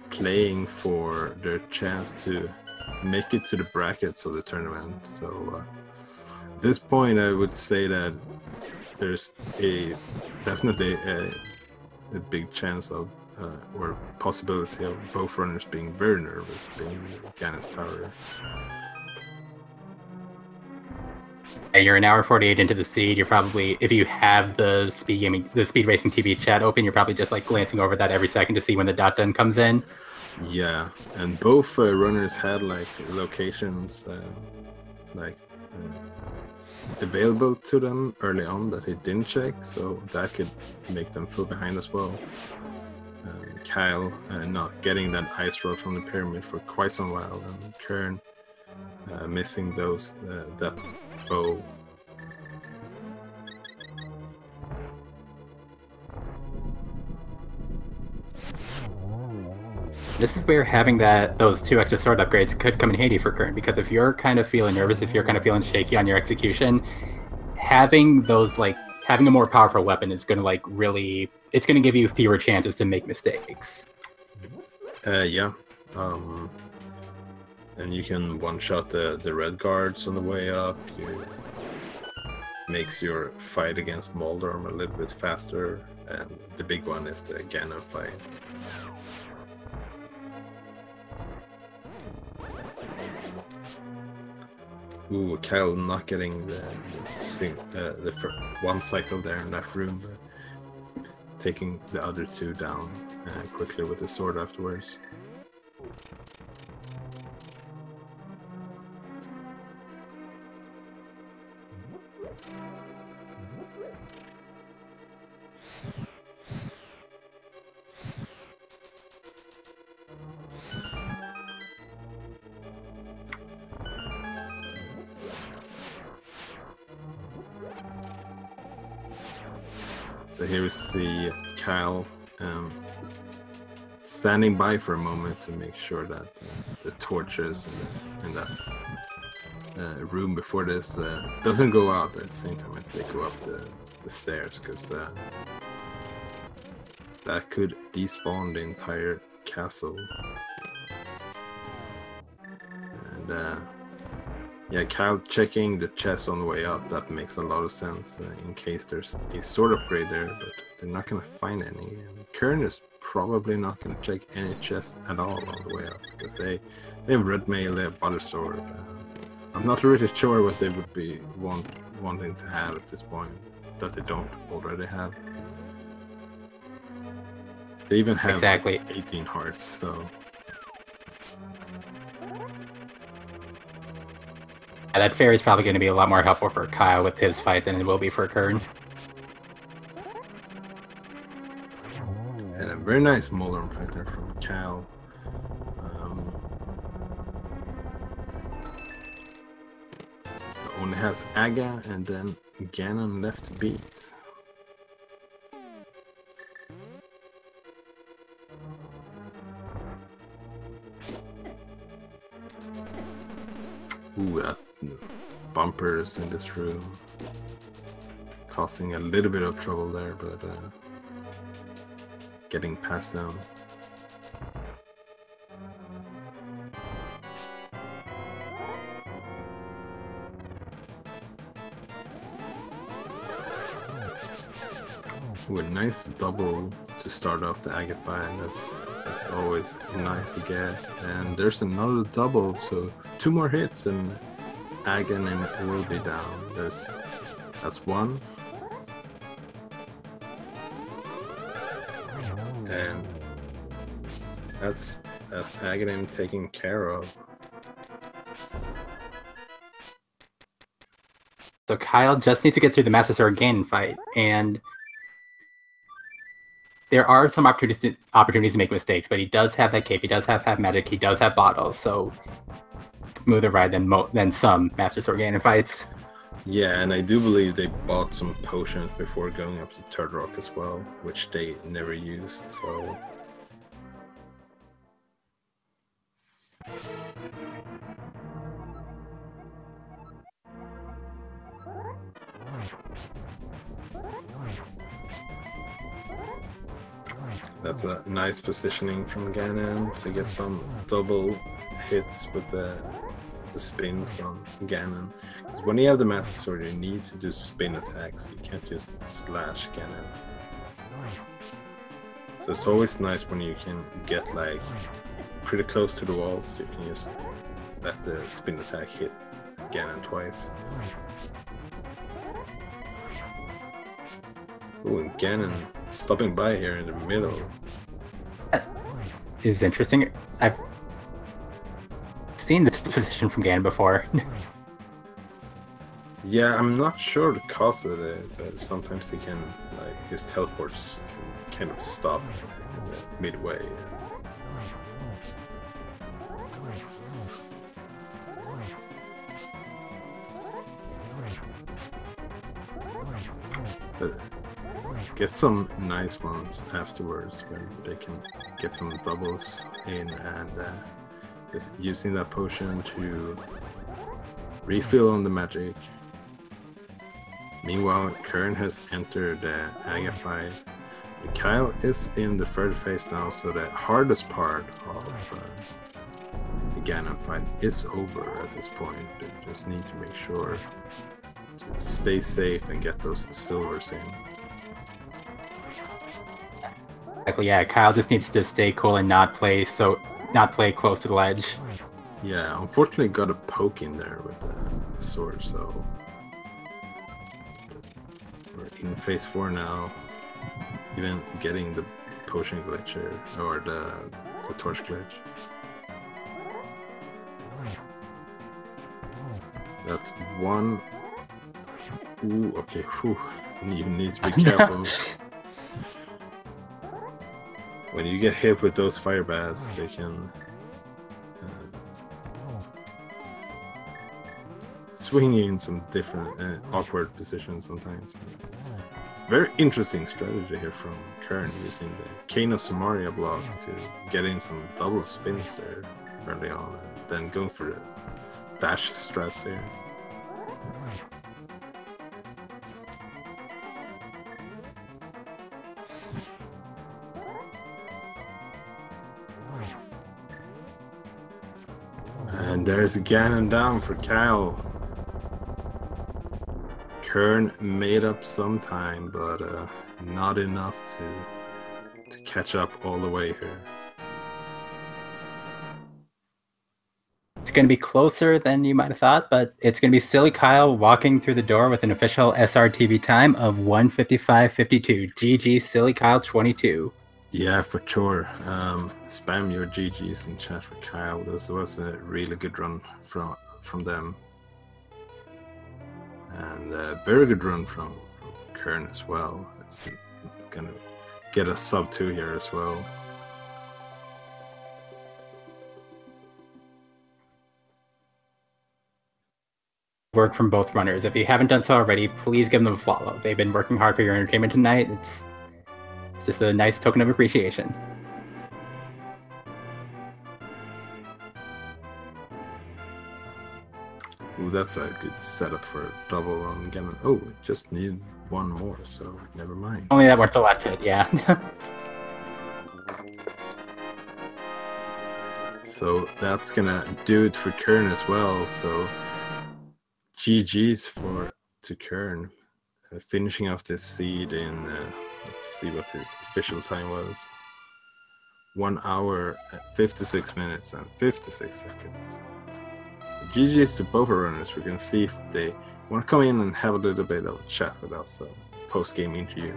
playing for their chance to make it to the brackets of the tournament, so at this point I would say that there's definitely a big chance of or possibility of both runners being very nervous, being Ganon's tower. You're an hour 48 into the seed. You're probably, if you have the speed racing TV chat open, you're probably just like glancing over that every second to see when the dot done comes in. Yeah, and both runners had like locations available to them early on that they didn't check, so that could make them fall behind as well. Kyle not getting that ice road from the pyramid for quite some while, and Qirn missing that bow. This is where having those 2 extra sword upgrades could come in handy for Qirn, because if you're kind of feeling nervous, if you're kind of feeling shaky on your execution, having a more powerful weapon is going to really, it's going to give you fewer chances to make mistakes. Yeah. And you can one-shot the red guards on the way up. Makes your fight against Moldorm a little bit faster, and the big one is the Ganon fight. Ooh, Kyle not getting the one cycle there in that room, but taking the other 2 down quickly with the sword afterwards. So here we see Kyle standing by for a moment to make sure that the torches in that room before this doesn't go out at the same time as they go up the stairs, because that could despawn the entire castle. And yeah, Kyle checking the chest on the way up, that makes a lot of sense in case there's a sword upgrade there, but they're not going to find any. And Qirn is probably not going to check any chest at all on the way up, because they have red mail, they have butter sword. I'm not really sure what they would be wanting to have at this point that they don't already have. They even have exactly 18 hearts, so... Yeah, that fairy is probably going to be a lot more helpful for Kyle with his fight than it will be for Qirn. And a very nice Moldorm fight there from Kyle. So only has Aga and then Ganon left to beat. Ooh, that bumpers in this room, causing a little bit of trouble there, but getting past them. Ooh, a nice double to start off the Aga fight. That's always nice to get. And there's another double, so 2 more hits and Aganim will be down. That's 1. And that's Aganim taken care of. So Kyle just needs to get through the Master Sword Ganon fight, and there are some opportunities to make mistakes, but he does have that cape, he does have magic, he does have bottles, so smoother ride than some Master Sword Ganon fights. Yeah, and I do believe they bought some potions before going up to Third Rock as well, which they never used, so... That's a nice positioning from Ganon to get some double hits with the spins on Ganon. Because when you have the Master Sword, you need to do spin attacks. You can't just slash Ganon. So it's always nice when you can get like pretty close to the walls. You can just let the spin attack hit Ganon twice. Ooh, and Ganon stopping by here in the middle. That is interesting. I've seen this position from Ganon before. Yeah, I'm not sure the cause of it, but sometimes he can, like, his teleports can kind of stop in the midway. But get some nice ones afterwards when they can get some doubles in, and just using that potion to refill on the magic. Meanwhile, Qirn has entered the Aga fight. Kyle is in the third phase now, so the hardest part of the Ganon fight is over at this point. They just need to make sure to stay safe and get those silvers in. Exactly, yeah, Kyle just needs to stay cool and not play close to the ledge. Yeah, unfortunately got a poke in there with the sword, so we're in phase 4 now. Even getting the potion glitcher, or the torch glitch. That's 1. Ooh, okay, whew. You need to be careful. When you get hit with those fire bats, they can swing you in some different awkward positions sometimes. Very interesting strategy here from Qirn, using the Cane of Samaria block to get in some double spins there early on, and then going for the dash strats here. And there's a Ganon down for Kyle. Qirn made up some time, but not enough to catch up all the way here. It's going to be closer than you might have thought, but it's going to be Silly Kyle walking through the door with an official SRTV time of 1:55.52. GG Silly Kyle22. Yeah, for sure. Spam your GGs in chat for Kyle. This was a really good run from them. And a very good run from Qirn as well. It's gonna get a sub 2 here as well. Work from both runners. If you haven't done so already, please give them a follow. They've been working hard for your entertainment tonight. It's just a nice token of appreciation. Ooh, that's a good setup for a double on Ganon. Oh, just need one more, so never mind. Only that worked the last hit, yeah. So that's gonna do it for Qirn as well. So GG's to Qirn, finishing off this seed in let's see what his official time was. 1 hour, 56 minutes and 56 seconds. GG's to both runners. We're gonna see if they want to come in and have a little bit of a chat with us, post-game interview.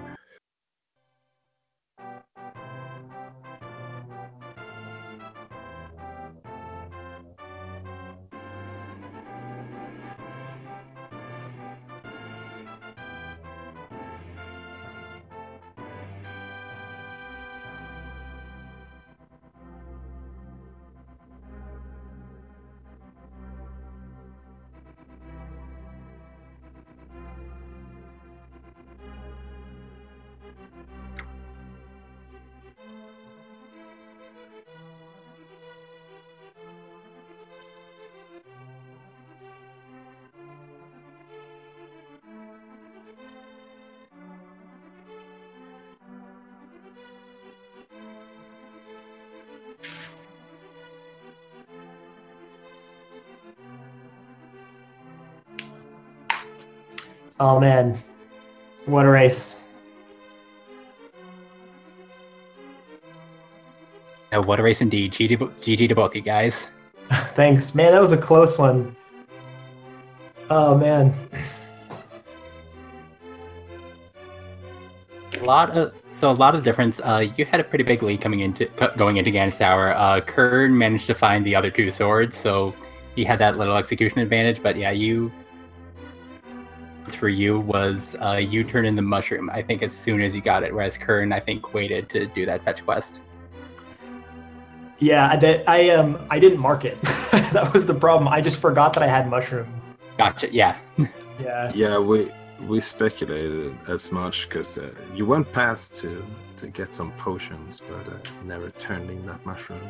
Oh man, what a race. Yeah, what a race indeed. GG to both you guys. Thanks. Man, that was a close one. Oh man. A lot of difference. You had a pretty big lead going into Ganon's Tower. Qirn managed to find the other two swords, so he had that little execution advantage. But yeah, for you was you turn in the mushroom, I think, as soon as you got it, whereas Qirn, I think, waited to do that fetch quest. Yeah, I didn't mark it. That was the problem. I just forgot that I had mushroom. Gotcha. Yeah. Yeah. Yeah, we speculated as much because you went past to get some potions, but never turned in that mushroom.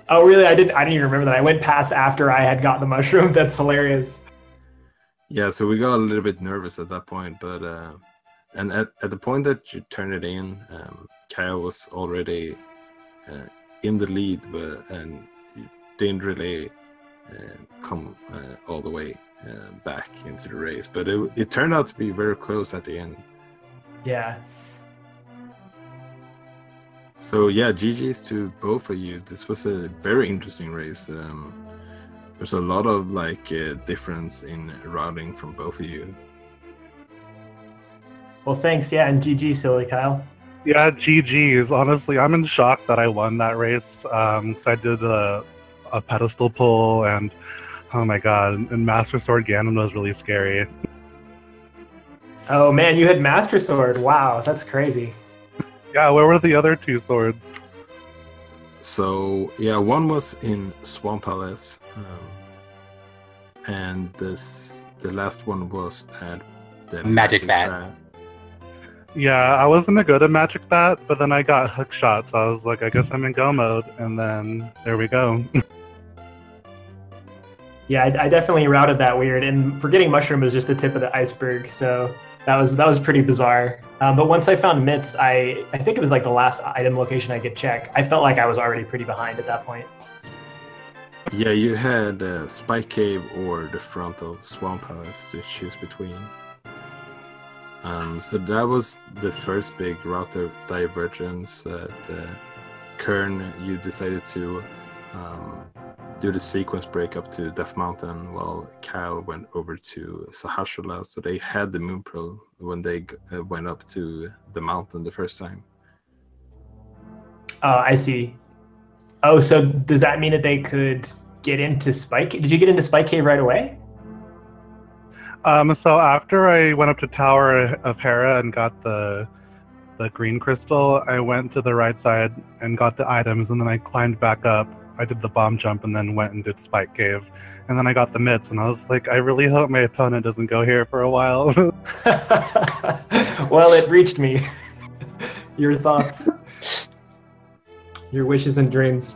Oh really? I didn't even remember that. I went past after I had gotten the mushroom. That's hilarious. Yeah, so we got a little bit nervous at that point, but and at the point that you turned it in, Kyle was already in the lead, and you didn't really come all the way back into the race. But it turned out to be very close at the end. Yeah. So yeah, GG's to both of you. This was a very interesting race. There's a lot of difference in routing from both of you. Well, thanks. Yeah, and GG, Silly Kyle. Yeah, GG's. Honestly, I'm in shock that I won that race because I did a pedestal pull, and oh my god, and Master Sword Ganon was really scary. Oh man, you had Master Sword. Wow, that's crazy. Yeah, where were the other two swords? So yeah, one was in Swamp Palace, and the last one was at the Magic Vat. Yeah, I wasn't good at Magic Bat, but then I got hook shot, so I was like, I guess I'm in go mode, and then there we go. Yeah, I definitely routed that weird, and forgetting Mushroom was just the tip of the iceberg, so that was pretty bizarre. But once I found Mitts, I think it was like the last item location I could check. I felt like I was already pretty behind at that point. Yeah, you had Spike Cave or the front of Swamp Palace to choose between. So that was the first big route of divergence. Qirn, you decided to do the sequence break up to Death Mountain, while Kyle went over to Sahasrara. So they had the Moon Pearl when they went up to the mountain the first time. Oh, I see. Oh, so does that mean that they could get into Spike? Did you get into Spike Cave right away? So after I went up to Tower of Hera and got the green crystal, I went to the right side and got the items, and then I climbed back up. I did the bomb jump and then went and did Spike Cave, and then I got the mitts, and I was like, I really hope my opponent doesn't go here for a while. Well, it reached me. Your thoughts, your wishes and dreams.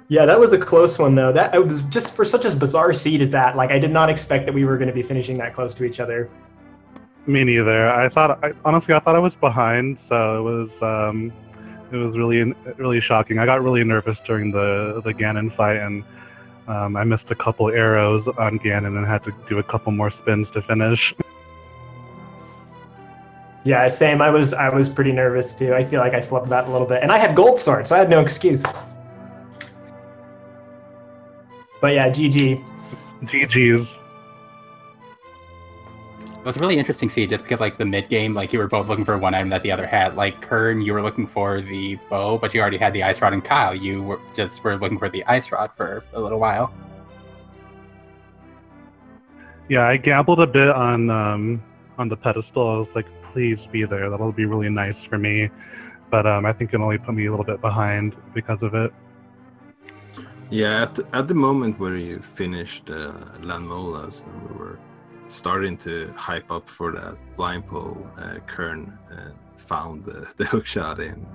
Yeah, that was a close one, though. That it was just for such a bizarre seed as that. Like, I did not expect that we were going to be finishing that close to each other. Me neither. Honestly, I thought I was behind, so it was really shocking. I got really nervous during the Ganon fight, and I missed a couple arrows on Ganon and had to do a couple more spins to finish. Yeah, same. I was pretty nervous too. I feel like I flubbed that a little bit, and I had Gold Sword, so I had no excuse. But yeah, GG. GG's. It was really interesting to see, just because like the mid game, like you were both looking for one item that the other had. Like Qirn, you were looking for the bow, but you already had the ice rod, and Kyle, you were looking for the ice rod for a little while. Yeah, I gambled a bit on the pedestal. I was like, please be there. That'll be really nice for me. But I think it only put me a little bit behind because of it. Yeah, at the moment where you finished Landmolas and we were starting to hype up for that blind pull, Qirn found the hookshot in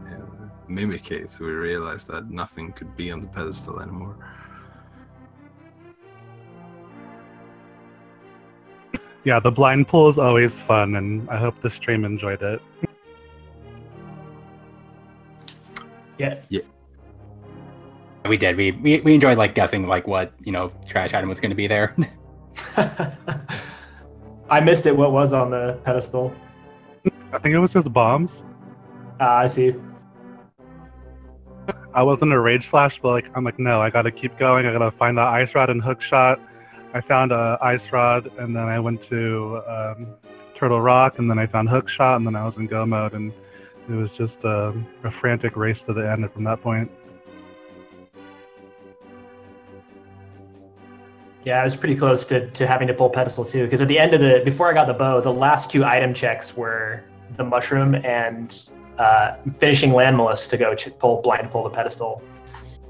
Mimic Case. We realized that nothing could be on the pedestal anymore. Yeah, the blind pull is always fun, and I hope the stream enjoyed it. Yeah. Yeah. We did. We enjoyed like guessing like what trash item was going to be there. I missed it. What was on the pedestal? I think it was just bombs. I see. I wasn't a rage slash, but I'm like, no, I gotta keep going. I gotta find that ice rod and hook shot. I found a ice rod, and then I went to Turtle Rock, and then I found hook shot, and then I was in go mode, and it was just a frantic race to the end from that point. Yeah, I was pretty close to having to pull pedestal too, because at the end of before I got the bow, the last two item checks were the mushroom and finishing Landmolas to go pull the pedestal.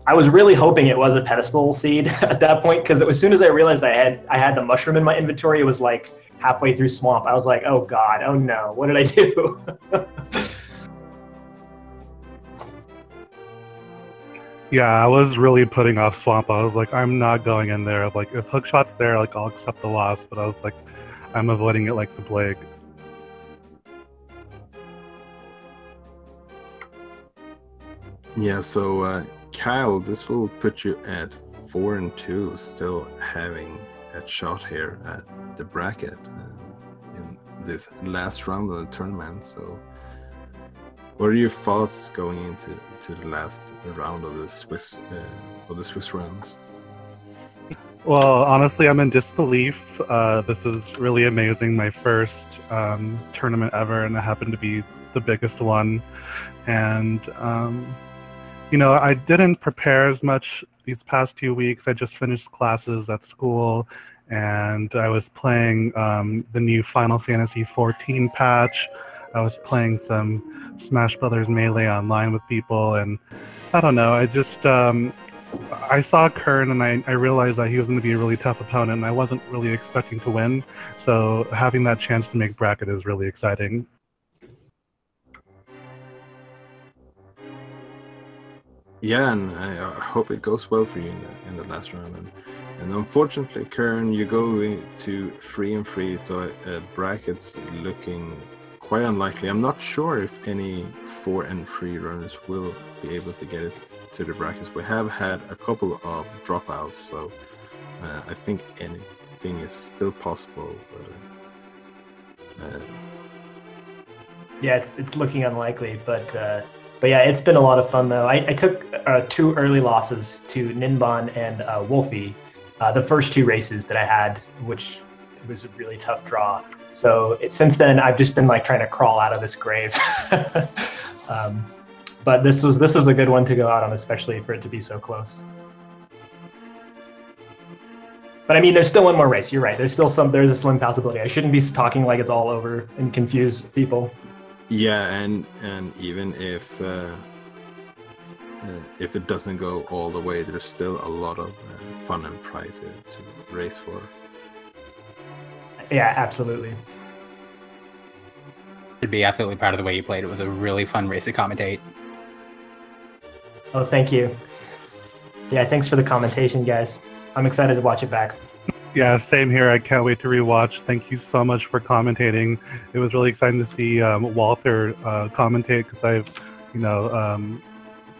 I was really hoping it was a pedestal seed at that point, because as soon as I realized I had the mushroom in my inventory, it was like halfway through Swamp. I was like, oh god, oh no, what did I do? Yeah, I was really putting off Swamp. I was like, I'm not going in there. Like, if hookshot's there, like, I'll accept the loss. But I was like, I'm avoiding it like the plague. Yeah, so Kyle, this will put you at 4-2, still having a shot here at the bracket in this last round of the tournament. So, what are your thoughts going into the last round of the Swiss rounds? Well, honestly, I'm in disbelief. This is really amazing. My first tournament ever, and it happened to be the biggest one. And I didn't prepare as much these past 2 weeks. I just finished classes at school, and I was playing the new Final Fantasy XIV patch. I was playing some Smash Brothers Melee online with people, and I don't know. I just I saw Qirn and I realized that he was going to be a really tough opponent, and I wasn't really expecting to win. So having that chance to make bracket is really exciting. Yeah, and I hope it goes well for you in the last round. And unfortunately, Qirn, you go to 3-3, so brackets looking quite unlikely. I'm not sure if any 4 and 3 runners will be able to get it to the brackets. We have had a couple of dropouts, so I think anything is still possible. But yeah, it's looking unlikely, but yeah, it's been a lot of fun though. I took 2 early losses to Ninbon and Wolfie, the first 2 races that I had, which was a really tough draw. So since then, I've just been like trying to crawl out of this grave. But this was a good one to go out on, especially for it to be so close. But I mean, there's still one more race. You're right. There's a slim possibility. I shouldn't be talking like it's all over and confuse people. yeah, and even if it doesn't go all the way, there's still a lot of fun and pride to race for. Yeah, absolutely. Should be absolutely proud of the way you played. It was a really fun race to commentate. Oh, thank you. Yeah, thanks for the commentation, guys. I'm excited to watch it back. Yeah, same here. I can't wait to rewatch. Thank you so much for commentating. It was really exciting to see Walter commentate, because I've,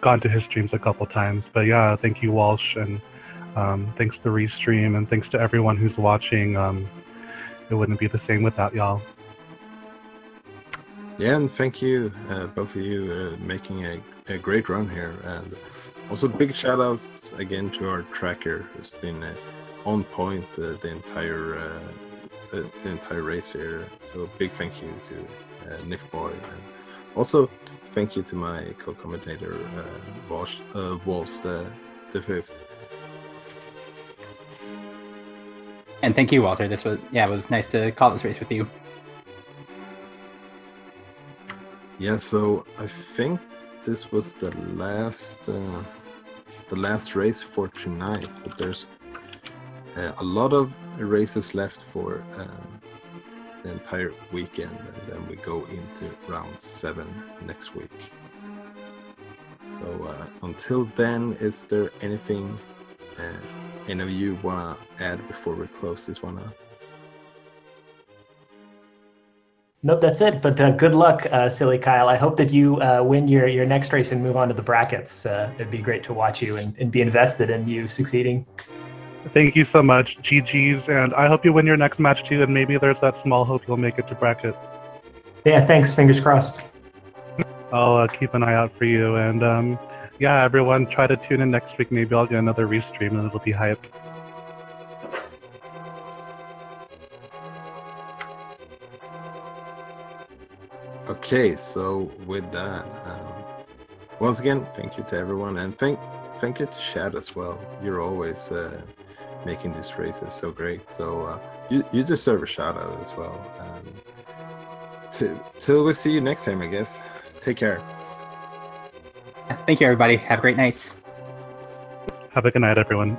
gone to his streams a couple times. But yeah, thank you, Walsh, and thanks to Restream, and thanks to everyone who's watching. It wouldn't be the same without y'all. Yeah, and thank you, both of you, making a great run here. And also big shout outs again to our tracker, who's been on point the entire race here. So big thank you to Nifboy, and also thank you to my co-commentator Walsh the fifth. And thank you, Walter. It was nice to call this race with you. Yeah, so I think this was the last race for tonight, but there's a lot of races left for the entire weekend, and then we go into round 7 next week. So until then, is there anything any of you wanna add before we close this one out? Nope, that's it. But good luck, Silly Kyle. I hope that you win your next race and move on to the brackets. It'd be great to watch you and be invested in you succeeding. Thank you so much. GG's, and I hope you win your next match too, and maybe there's that small hope you'll make it to bracket. Yeah, thanks. Fingers crossed. I'll keep an eye out for you, and yeah, everyone, try to tune in next week. Maybe I'll get another restream, and it'll be hype. Okay, so with that, once again, thank you to everyone, and thank you to Shad as well. You're always making these races so great. So you deserve a shout out as well. Till we see you next time, I guess. Take care. Thank you, everybody. Have great nights. Have a good night, everyone.